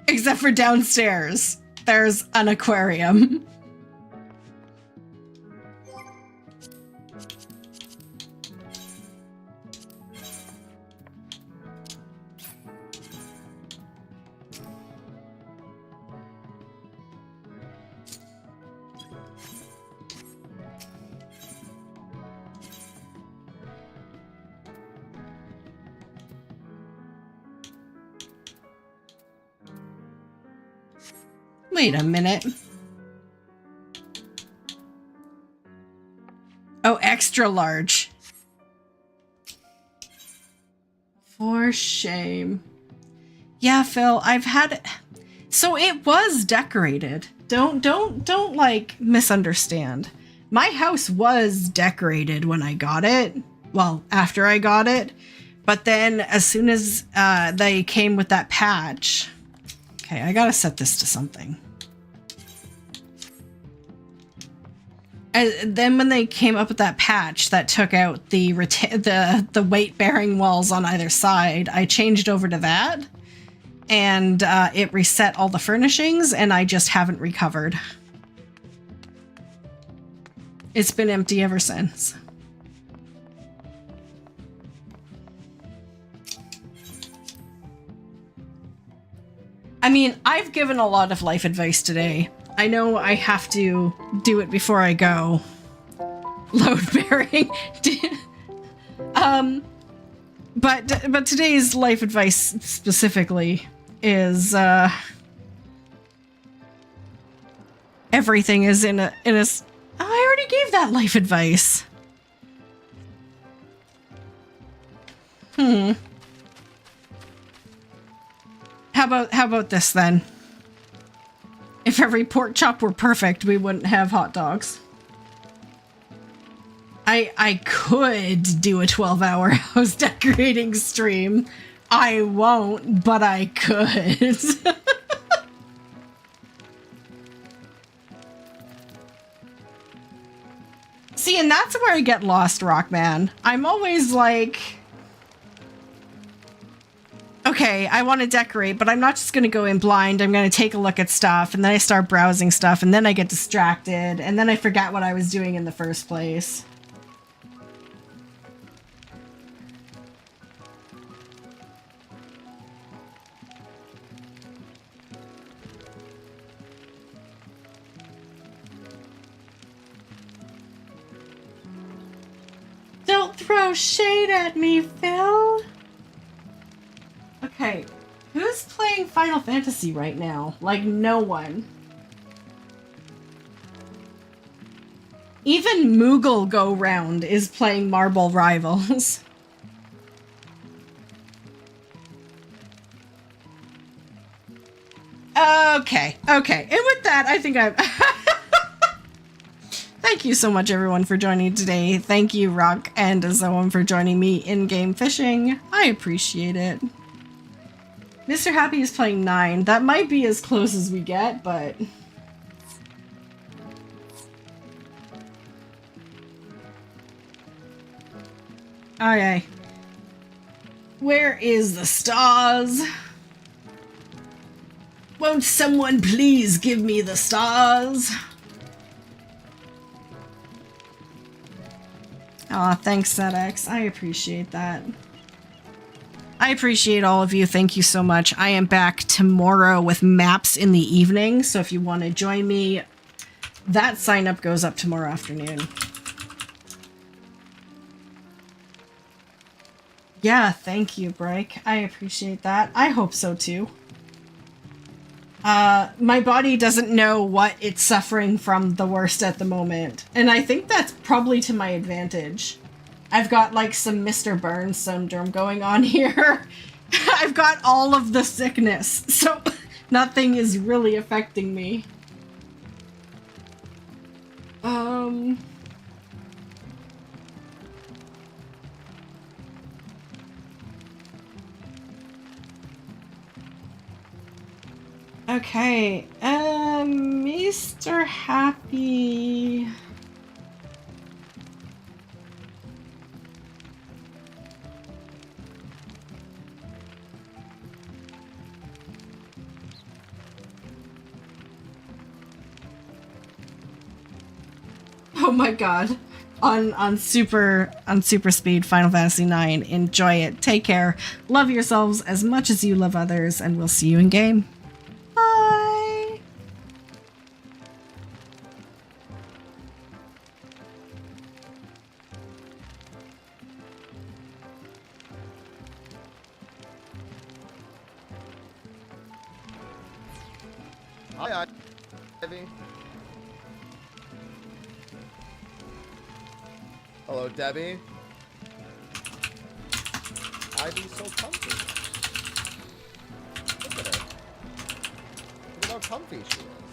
Speaker 1: Except for downstairs. There's an aquarium. Wait a minute. Oh, extra large. For shame. Yeah, Phil, I've had... So it was decorated. Don't like misunderstand. My house was decorated when I got it. Well, after I got it. But then as soon as they came with that patch... Okay, I gotta set this to something. And then when they came up with that patch that took out the weight-bearing walls on either side, I changed over to that. And it reset all the furnishings, and I just haven't recovered. It's been empty ever since. I mean, I've given a lot of life advice today. I know I have to do it before I go. Load bearing. But today's life advice specifically is everything is in a oh, I already gave that life advice. How about this then? If every pork chop were perfect, we wouldn't have hot dogs. I could do a 12-hour house decorating stream. I won't, but I could. See, and that's where I get lost, Rockman. I'm always like... Okay, I want to decorate, but I'm not just going to go in blind. I'm going to take a look at stuff, and then I start browsing stuff, and then I get distracted, and then I forget what I was doing in the first place. Don't throw shade at me, Phil! Okay, who's playing Final Fantasy right now? Like, no one. Even Moogle Go Round is playing Marble Rivals. Okay. And with that, I think I'm... Thank you so much, everyone, for joining today. Thank you, Rock and Zoem, for joining me in game fishing. I appreciate it. Mr. Happy is playing 9. That might be as close as we get, but... Okay. Where is the stars? Won't someone please give me the stars? Aw, thanks, ZX. I appreciate that. I appreciate all of you. Thank you so much. I am back tomorrow with maps in the evening, so if you want to join me, that sign up goes up tomorrow afternoon. Yeah, thank you, Break. I appreciate that. I hope so too. My body doesn't know what it's suffering from the worst at the moment, and I think that's probably to my advantage. I've got like some Mr. Burns syndrome going on here. I've got all of the sickness, so nothing is really affecting me. Okay, Mr. Happy... Oh my god. On super speed Final Fantasy IX. Enjoy it. Take care. Love yourselves as much as you love others, and we'll see you in game. Bye.
Speaker 2: Hi, Ivy. Hello, Debbie. Ivy's so comfy. Look at her. Look at how comfy she is.